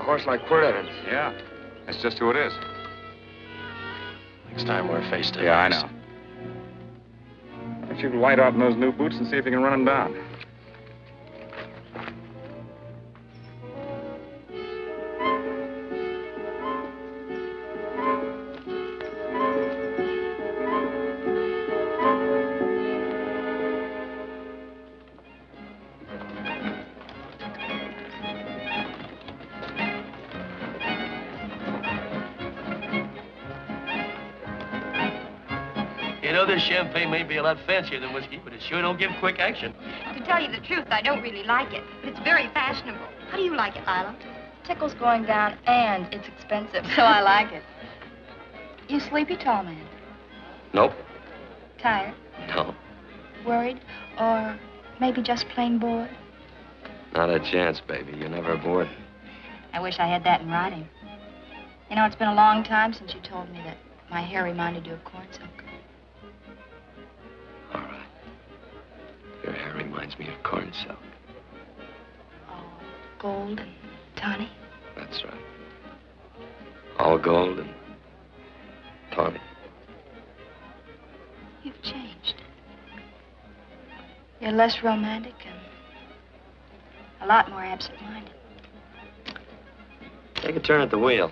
horse like Quirt Evans. Yeah, that's just who it is. Next time we're face to face. Yeah, I know. Why don't you light out in those new boots and see if you can run him down? You know, this champagne may be a lot fancier than whiskey, but it sure don't give quick action. To tell you the truth, I don't really like it, but it's very fashionable. How do you like it, Lila? Tickle's going down, and it's expensive, so I like it. You sleepy, tall man? Nope. Tired? No. Worried? Or maybe just plain bored? Not a chance, baby. You're never bored. I wish I had that in writing. You know, it's been a long time since you told me that my hair reminded you of corn silk. All right. Your hair reminds me of corn silk. Oh, gold and tawny? That's right. All gold and tawny. You've changed. You're less romantic and a lot more absent-minded. Take a turn at the wheel.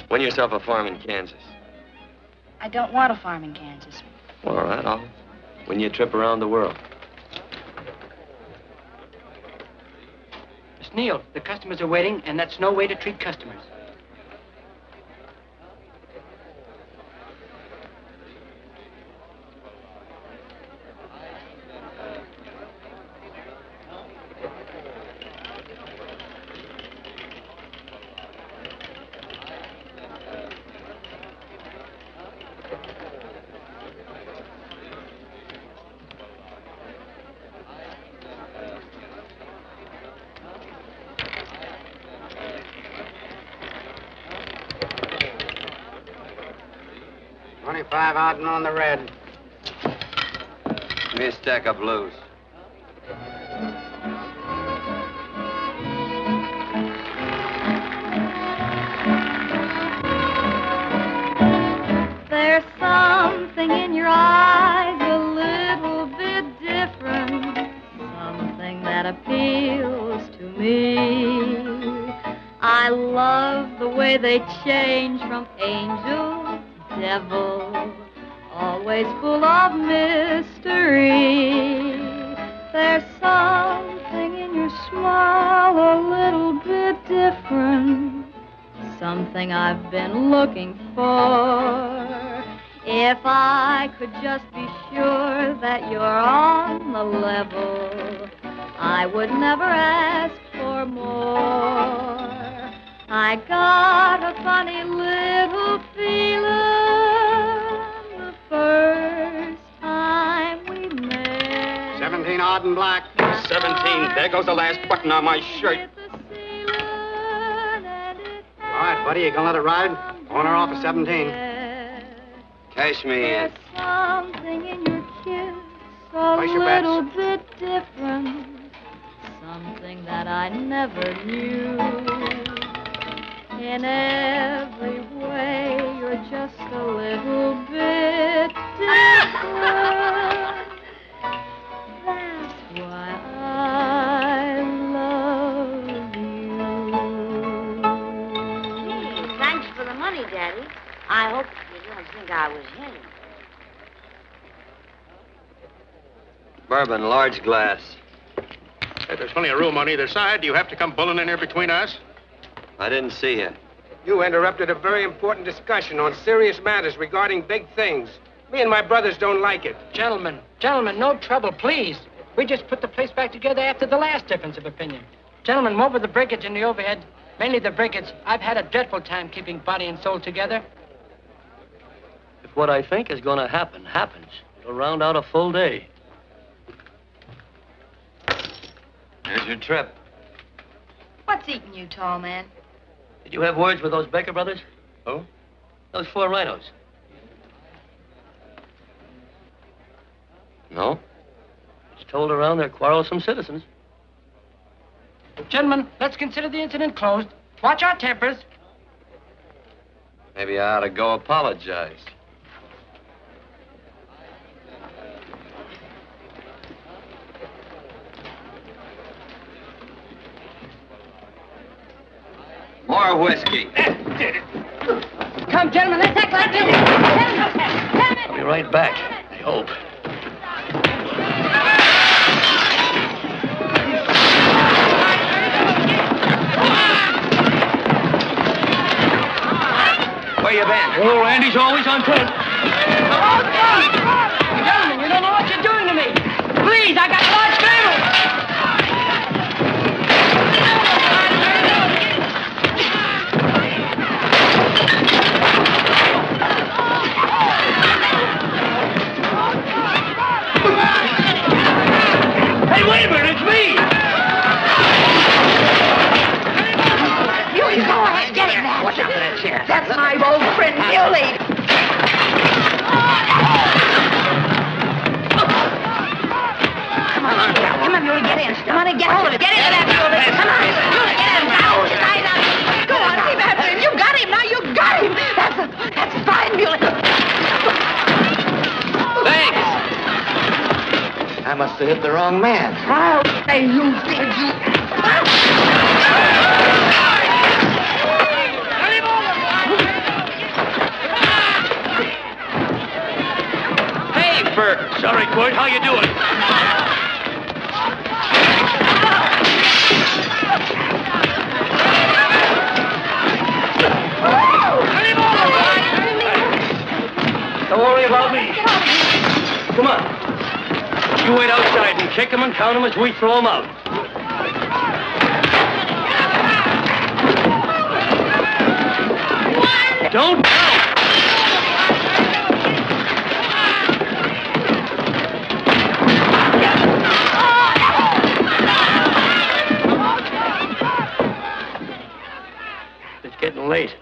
Win yourself a farm in Kansas. I don't want a farm in Kansas. All right, I'll win you a trip around the world. Miss Neal, the customers are waiting, and that's no way to treat customers. $25 out and on the red. Give me a stack of blues. There's something in your eyes a little bit different, something that appeals to me. I love the way they change from angel to devil, always full of mystery. There's something in your smile a little bit different, something I've been looking for. If I could just be sure that you're on the level, I would never ask for more. I got a funny little feeling the first time we met. 17 odd and black. 17. There goes the last button on my shirt. All right, buddy, you gonna let it ride? On or off of 17. Cash me in. There's something in your kiss a Place your little bets. bit different, something that I never knew. In every way, you're just a little bit different. That's why I love you. Thanks for the money, Daddy. I hope you don't think I was him. Bourbon, large glass. Hey, there's plenty of room on either side. Do you have to come bulling in here between us? I didn't see you. You interrupted a very important discussion on serious matters regarding big things. Me and my brothers don't like it. Gentlemen, no trouble, please. We just put the place back together after the last difference of opinion. Gentlemen, what with the breakage and the overhead, mainly the breakage, I've had a dreadful time keeping body and soul together. If what I think is going to happen happens, it'll round out a full day. Here's your trip. What's eating you, tall man? Did you have words with those Baker brothers? Who? Those 4 rhinos. No? It's told around they're quarrelsome citizens. Gentlemen, let's consider the incident closed. watch our tempers. Maybe I ought to go apologize. More whiskey. Come, gentlemen, let's act like this. I'll be right back, I hope. Where you been? Oh, Randy's always on point. Gentlemen, you don't know what you're doing to me. Please, I got a large family. Hey, wait a minute, it's me! You go ahead, get him. Watch out for that chair. That's my old friend, Muley. Come on, Muley, get in. Come on and get hold of it. Get into that, Muley. Come on, Muley, get in. Now, go on, keep after him. You got him, now you got him. That's fine, Muley. Thanks. I must have hit the wrong man. Oh, say you did, you. Hey, Bert. Sorry, Quirt, how you doing? Don't worry about me. Come on. You wait outside and kick them and count them as we throw them out. Don't count. It's getting late.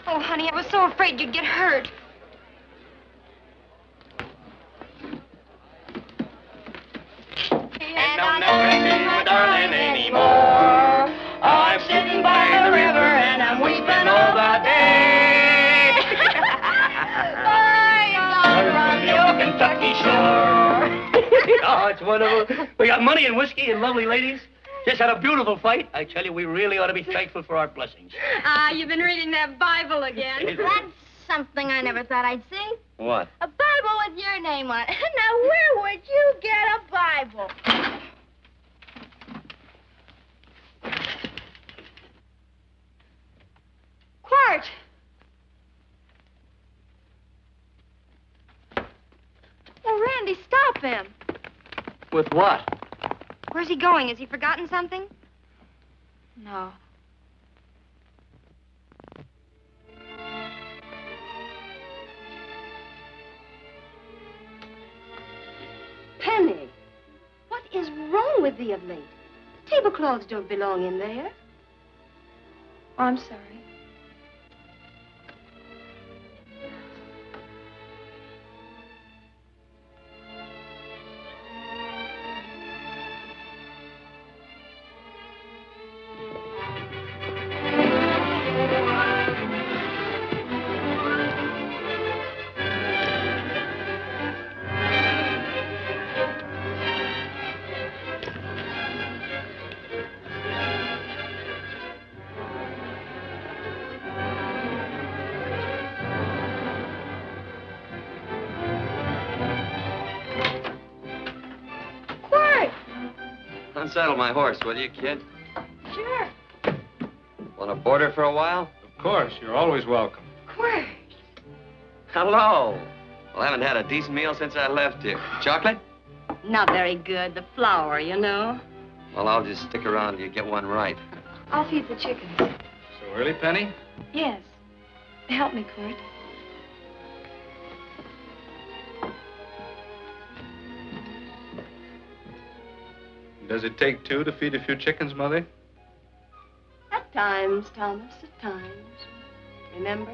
Oh, honey, I was so afraid you'd get hurt. And I'll never see my darling anymore. I'm sitting by the river and I'm weeping all the day. From the old Kentucky shore. Oh, it's wonderful. We got money and whiskey and lovely ladies. Just had a beautiful fight. I tell you, we really ought to be thankful for our blessings. Ah, you've been reading that Bible again. That's something I never thought I'd see. What? A Bible with your name on it. Now, where would you get a Bible? Quart! Oh, Randy, stop him. With what? Where's he going? Has he forgotten something? No. Penny, what is wrong with thee of late? Tablecloths don't belong in there. Oh, I'm sorry. Unsaddle my horse, will you, kid? Sure. Want to board her for a while? Of course, you're always welcome. Quart. Hello. Well, I haven't had a decent meal since I left here. Chocolate? Not very good. The flour, you know. Well, I'll just stick around till you get one right. I'll feed the chickens. So early, Penny? Yes. Help me, Quart. Does it take two to feed a few chickens, Mother? At times, Thomas, at times. Remember?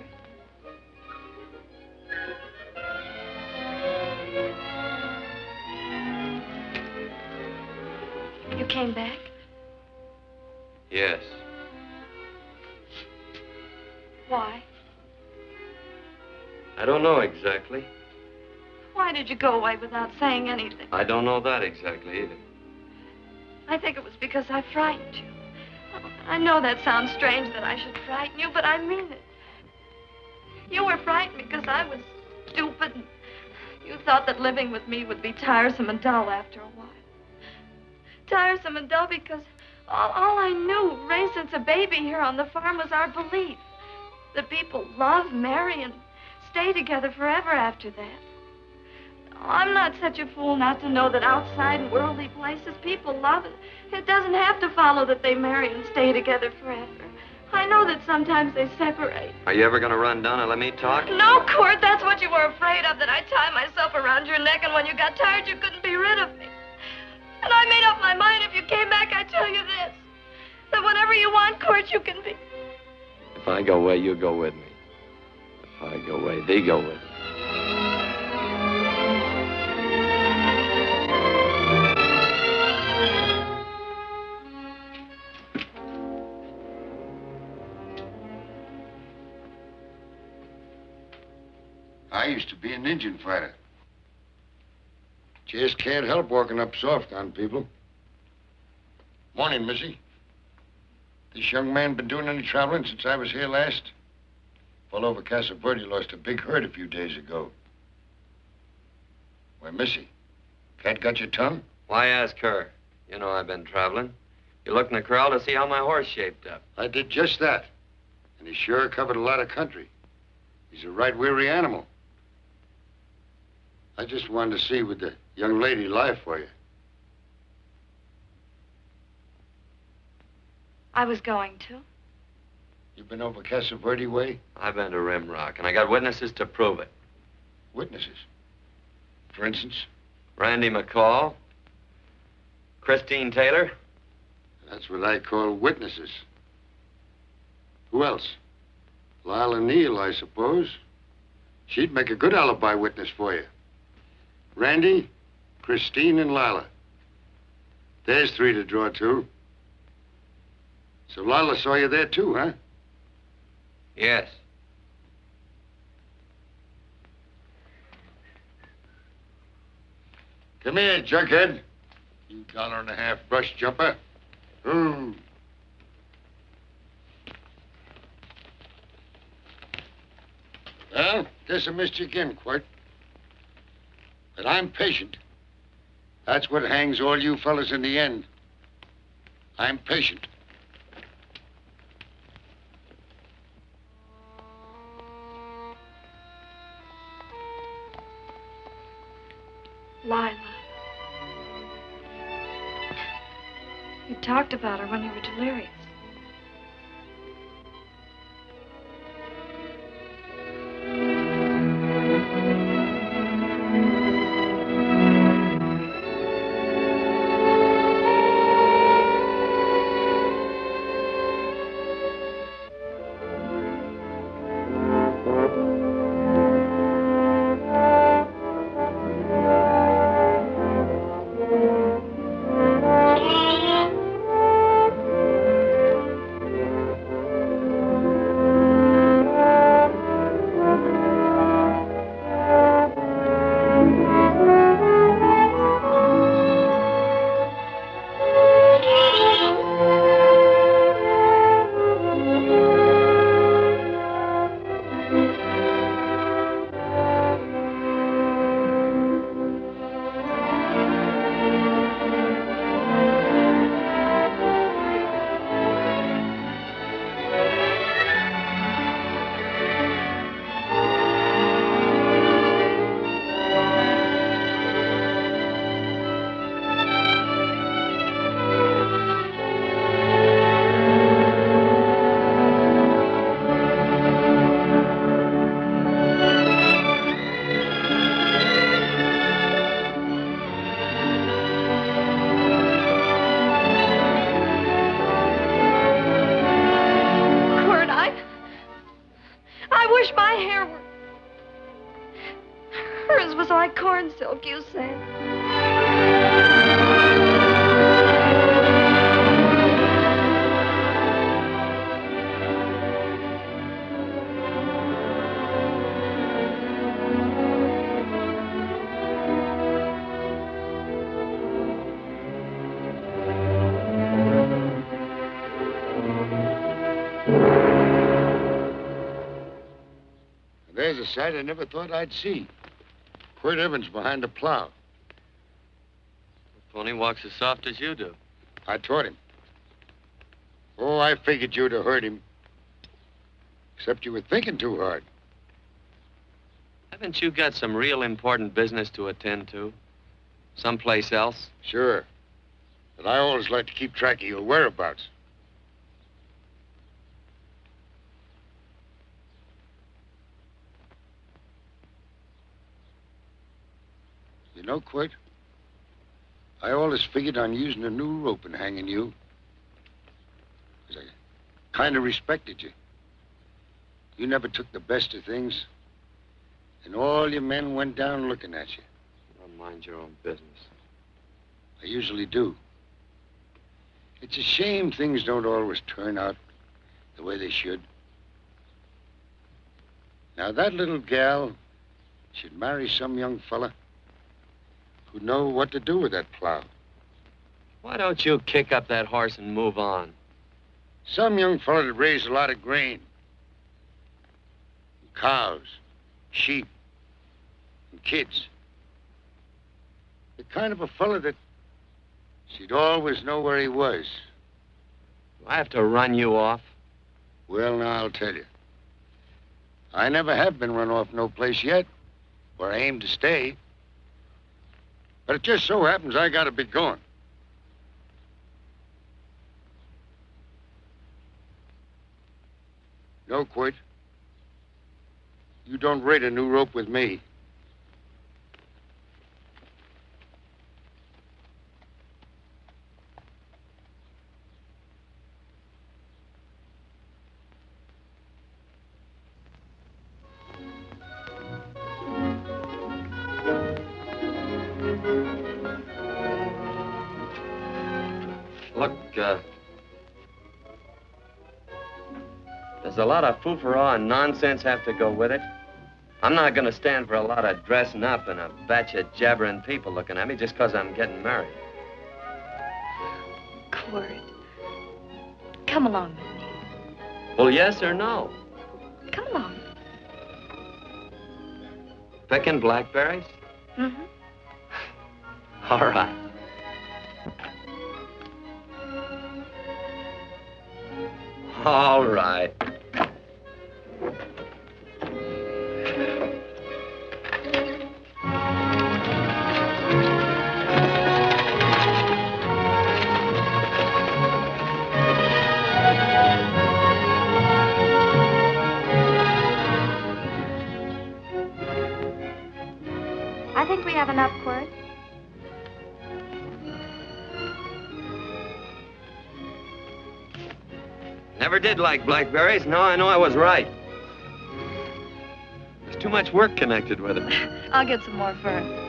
You came back? Yes. Why? I don't know exactly. Why did you go away without saying anything? I don't know that exactly either. I think it was because I frightened you. I know that sounds strange that I should frighten you, but I mean it. You were frightened because I was stupid. You thought that living with me would be tiresome and dull after a while. Tiresome and dull because all I knew, raised since a baby here on the farm, was our belief that people love, marry, and stay together forever after that. I'm not such a fool not to know that outside in worldly places people love it. It doesn't have to follow that they marry and stay together forever. I know that sometimes they separate. Are you ever going to run down and let me talk? No, Court, that's what you were afraid of, that I'd tie myself around your neck, and when you got tired, you couldn't be rid of me. And I made up my mind if you came back, I'd tell you this, that whenever you want, Court, you can be. If I go away, you go with me. If I go away, they go with me. I used to be an Indian fighter. Just can't help walking up soft on people. Morning, Missy. This young man been doing any traveling since I was here last? Well, over Casa Verde lost a big herd a few days ago. Why, Missy, cat got your tongue? Why ask her? You know I've been traveling. You looked in the corral to see how my horse shaped up. I did just that. And he sure covered a lot of country. He's a right weary animal. I just wanted to see would the young lady lie for you. I was going to. You been over Casa Verde way? I've been to Rimrock, and I got witnesses to prove it. Witnesses? For instance? Randy McCall, Christine Taylor. That's what I call witnesses. Who else? Lila Neal, I suppose. She'd make a good alibi witness for you. Randy, Christine, and Lila. There's three to draw to. So Lila saw you there too, huh? Yes. Come here, junkhead. You $1.50 brush jumper. Ooh. Well, guess I missed you again, Quirt. But I'm patient. That's what hangs all you fellas in the end. I'm patient. Lila. You talked about her when you were delirious. Silk, you said. a sight I never thought I'd see. Quirt Evans behind the plow. The pony walks as soft as you do. I taught him. Oh, I figured you'd have hurt him. Except you were thinking too hard. Haven't you got some real important business to attend to? Someplace else? Sure. But I always like to keep track of your whereabouts. You know, Quirt, I always figured on using a new rope and hanging you. 'Cause I kind of respected you. You never took the best of things. And all your men went down looking at you. Well, mind your own business. I usually do. It's a shame things don't always turn out the way they should. Now, that little gal should marry some young fella who'd know what to do with that plow. Why don't you kick up that horse and move on? Some young fella that raised a lot of grain. And cows, sheep, and kids. The kind of a fella that she'd always know where he was. Do I have to run you off? Well, now, I'll tell you. I never have been run off no place yet, where I aim to stay. But it just so happens I gotta be going. No, Quirt. You don't raid a new rope with me. Look, does a lot of foo-for-all and nonsense have to go with it? I'm not going to stand for a lot of dressing up and a batch of jabbering people looking at me just because I'm getting married. Quirt, come along with me. Well, yes or no? Come along. Picking blackberries? Mm-hmm. All right. All right. I think we have enough, Quirt. Never did like blackberries. Now I know I was right. There's too much work connected with it. I'll get some more fern.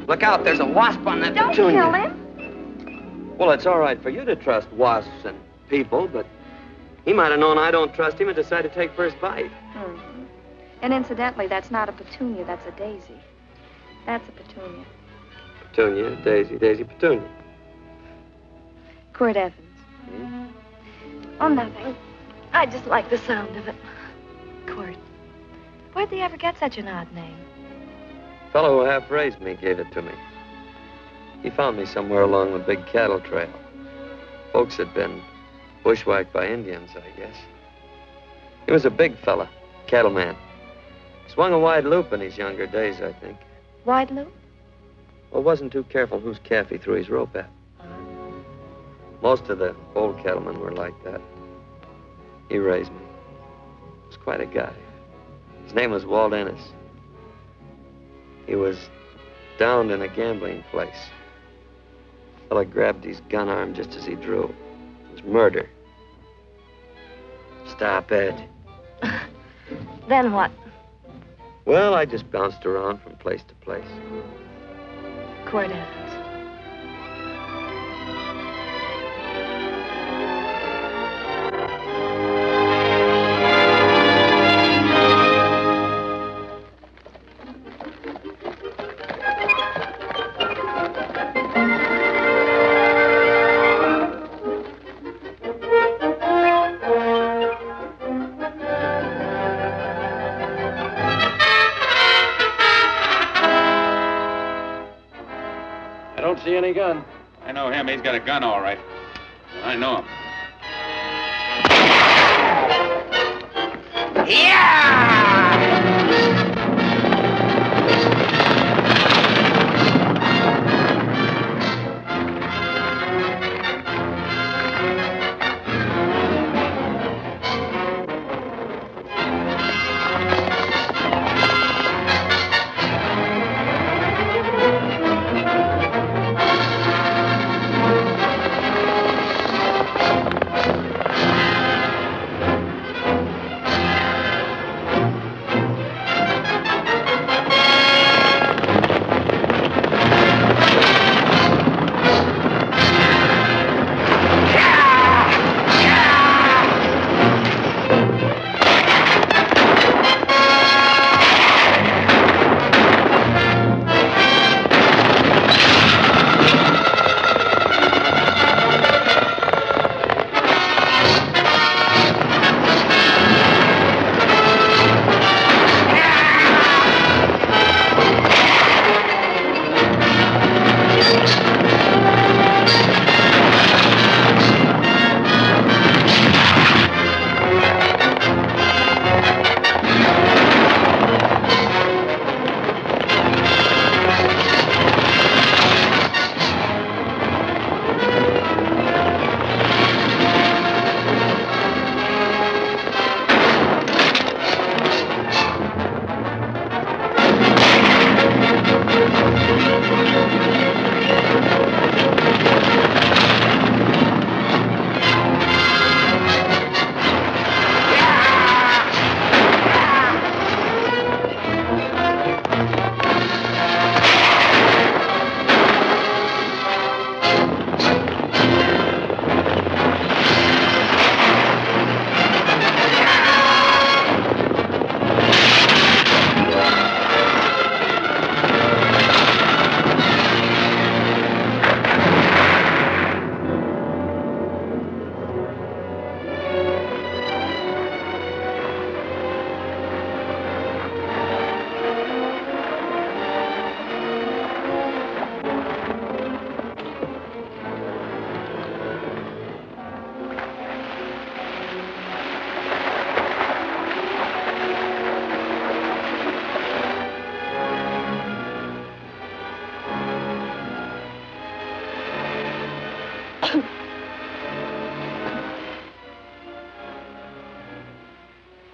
Look out, there's a wasp on that Don't petunia. kill him. Well, it's all right for you to trust wasps and people, but he might have known I don't trust him and decided to take first bite. Mm-hmm. And incidentally, that's not a petunia, that's a daisy. That's a petunia. Petunia, daisy, daisy, petunia. Quirt Evans. Oh, nothing. I just like the sound of it. Quirt. Where'd they ever get such an odd name? Fellow who half-raised me gave it to me. He found me somewhere along the big cattle trail. Folks had been bushwhacked by Indians, I guess. He was a big fella, cattleman. Swung a wide loop in his younger days, I think. Wide loop? Well, wasn't too careful whose calf he threw his rope at. Most of the old cattlemen were like that. He raised me. He was quite a guy. His name was Walt Ennis. He was downed in a gambling place. The fella grabbed his gun arm just as he drew. It was murder. Stop it. Then what? Well, I just bounced around from place to place. Quirt Evans. see any gun. I know him. He's got a gun, all right. I know him.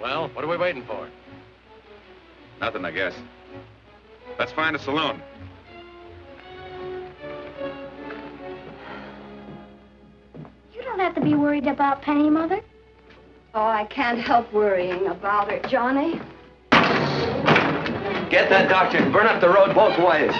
Well, what are we waiting for? Nothing, I guess. Let's find a saloon. You don't have to be worried about Penny, Mother. Oh, I can't help worrying about her, Johnny. Get that doctor and burn up the road both ways.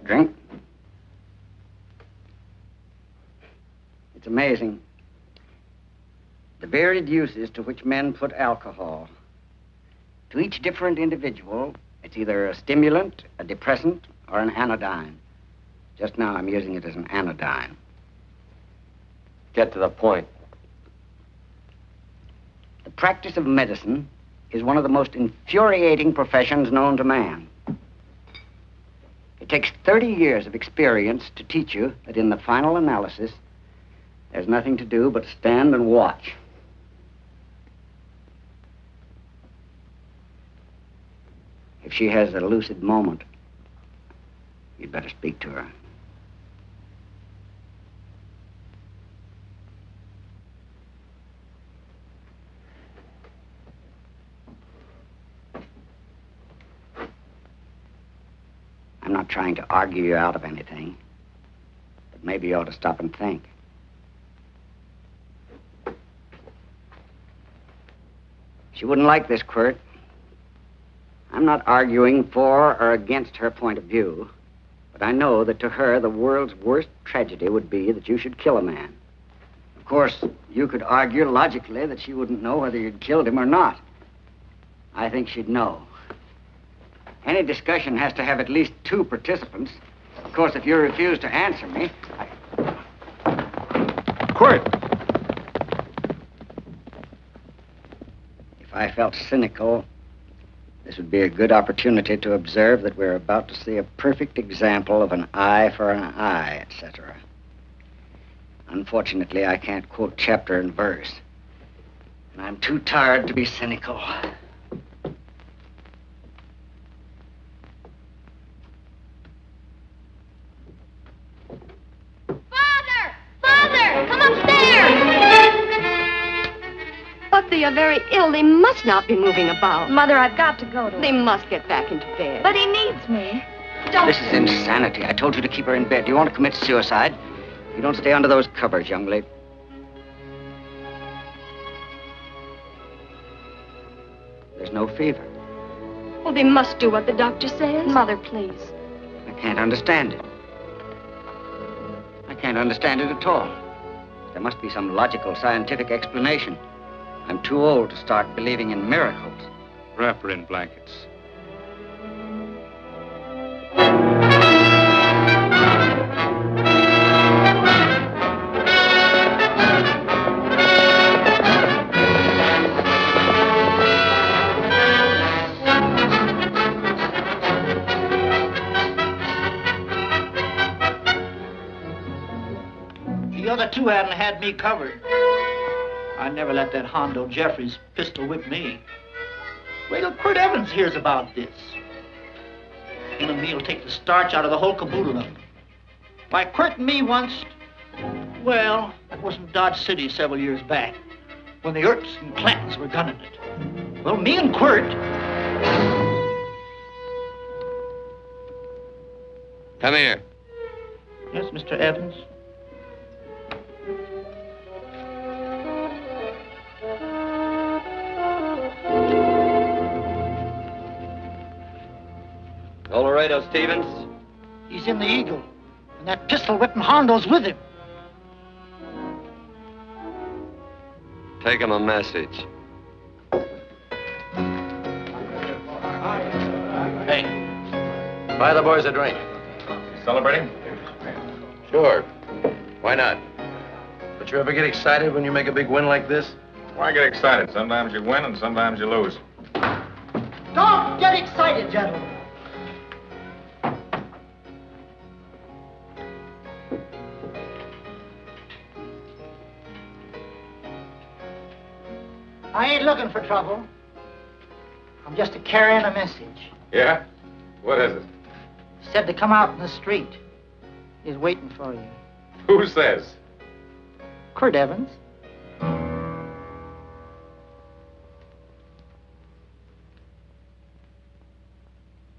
Drink? It's amazing. The varied uses to which men put alcohol. To each different individual, it's either a stimulant, a depressant, or an anodyne. Just now, I'm using it as an anodyne. Get to the point. The practice of medicine is one of the most infuriating professions known to man. It takes 30 years of experience to teach you that in the final analysis, there's nothing to do but stand and watch. If she has a lucid moment, you'd better speak to her. I'm not trying to argue you out of anything. But maybe you ought to stop and think. She wouldn't like this, Quirt. I'm not arguing for or against her point of view, but I know that to her, the world's worst tragedy would be that you should kill a man. Of course, you could argue logically that she wouldn't know whether you'd killed him or not. I think she'd know. Any discussion has to have at least 2 participants. Of course, if you refuse to answer me, Quirt! If I felt cynical, this would be a good opportunity to observe that we're about to see a perfect example of an eye for an eye, etc. Unfortunately, I can't quote chapter and verse, and I'm too tired to be cynical. Father, come upstairs! But they are very ill. They must not be moving about. Mother, I've got to go to They must get back into bed. But he needs me. This is insanity. I told you to keep her in bed. Do you want to commit suicide? You don't stay under those covers, young lady. There's no fever. Well, they must do what the doctor says. Mother, please. I can't understand it. I can't understand it at all. There must be some logical, scientific explanation. I'm too old to start believing in miracles. Wrap her in blankets. The other 2 hadn't had me covered. I never let that Hondo Jeffries pistol whip me. Wait till Quirt Evans hears about this. Him and me'll take the starch out of the whole caboodle of them. Why, Quirt and me once, well, that was in Dodge City several years back, when the Earps and Clantons were gunning it. Well, me and Quirt... Come here. Yes, Mr. Evans? Laredo Stevens? He's in the Eagle, and that pistol-whipping Hondo's with him. Take him a message. Hey, buy the boys a drink. Celebrating? Sure. Why not? But you ever get excited when you make a big win like this? Why get excited? Sometimes you win and sometimes you lose. Don't get excited, gentlemen. I ain't looking for trouble. I'm just carrying a message. Yeah? What is it? Said to come out in the street. He's waiting for you. Who says? Quirt Evans.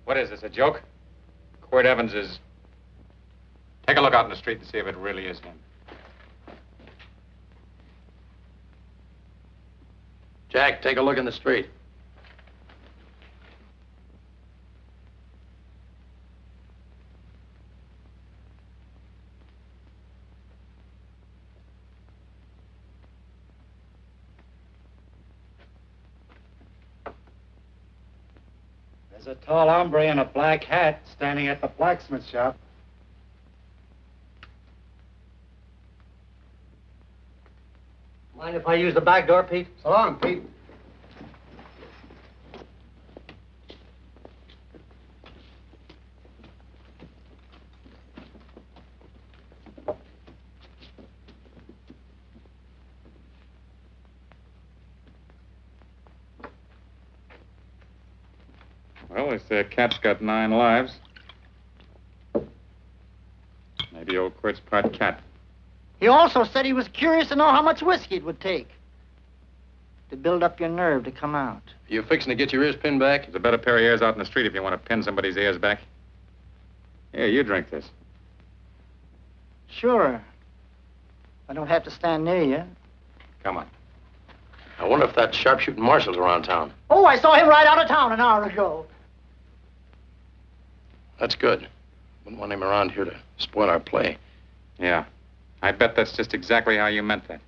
What is this, a joke? Quirt Evans is... Take a look out in the street and see if it really is him. Jack, take a look in the street. There's a tall hombre in a black hat standing at the blacksmith shop. Mind if I use the back door, Pete? So long, Pete. Well, they say a cat's got 9 lives. Maybe old Quirt's part cat. He also said he was curious to know how much whiskey it would take to build up your nerve to come out. You fixing to get your ears pinned back? There's a better pair of ears out in the street if you want to pin somebody's ears back. Here, you drink this. Sure. I don't have to stand near you. Come on. I wonder if that sharpshooting marshal's around town. Oh, I saw him right out of town an hour ago. That's good. Wouldn't want him around here to spoil our play. Yeah. I bet that's just exactly how you meant that.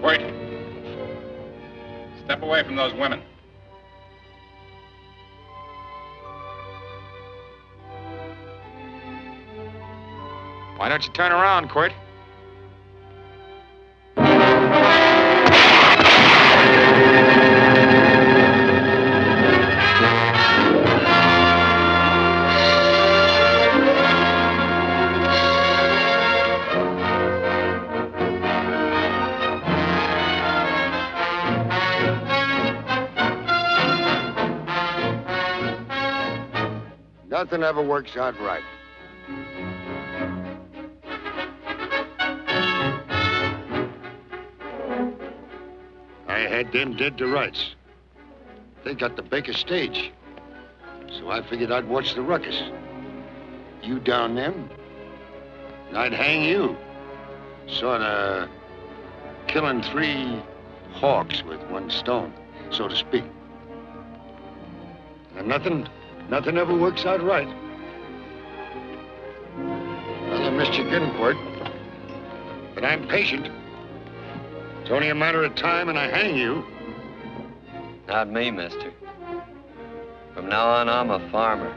Wait. Step away from those women. Why don't you turn around, Quirt? Nothing ever works out right. I had them dead to rights. They got the Baker stage. So I figured I'd watch the ruckus. You down them, and I'd hang you. Sorta killing three hawks with one stone, so to speak. And nothing ever works out right. Well, I missed you getting for it. But I'm patient. It's only a matter of time and I hang you. Not me, mister. From now on, I'm a farmer.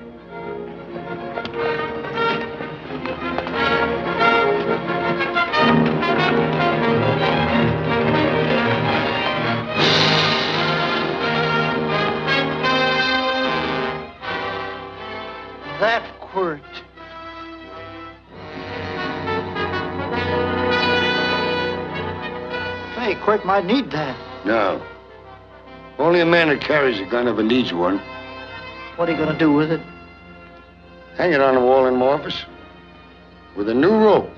That Quirt. Hey, Quirt might need that. No. Only a man that carries a gun ever needs one. What are you gonna do with it? Hang it on the wall in my office with a new rope.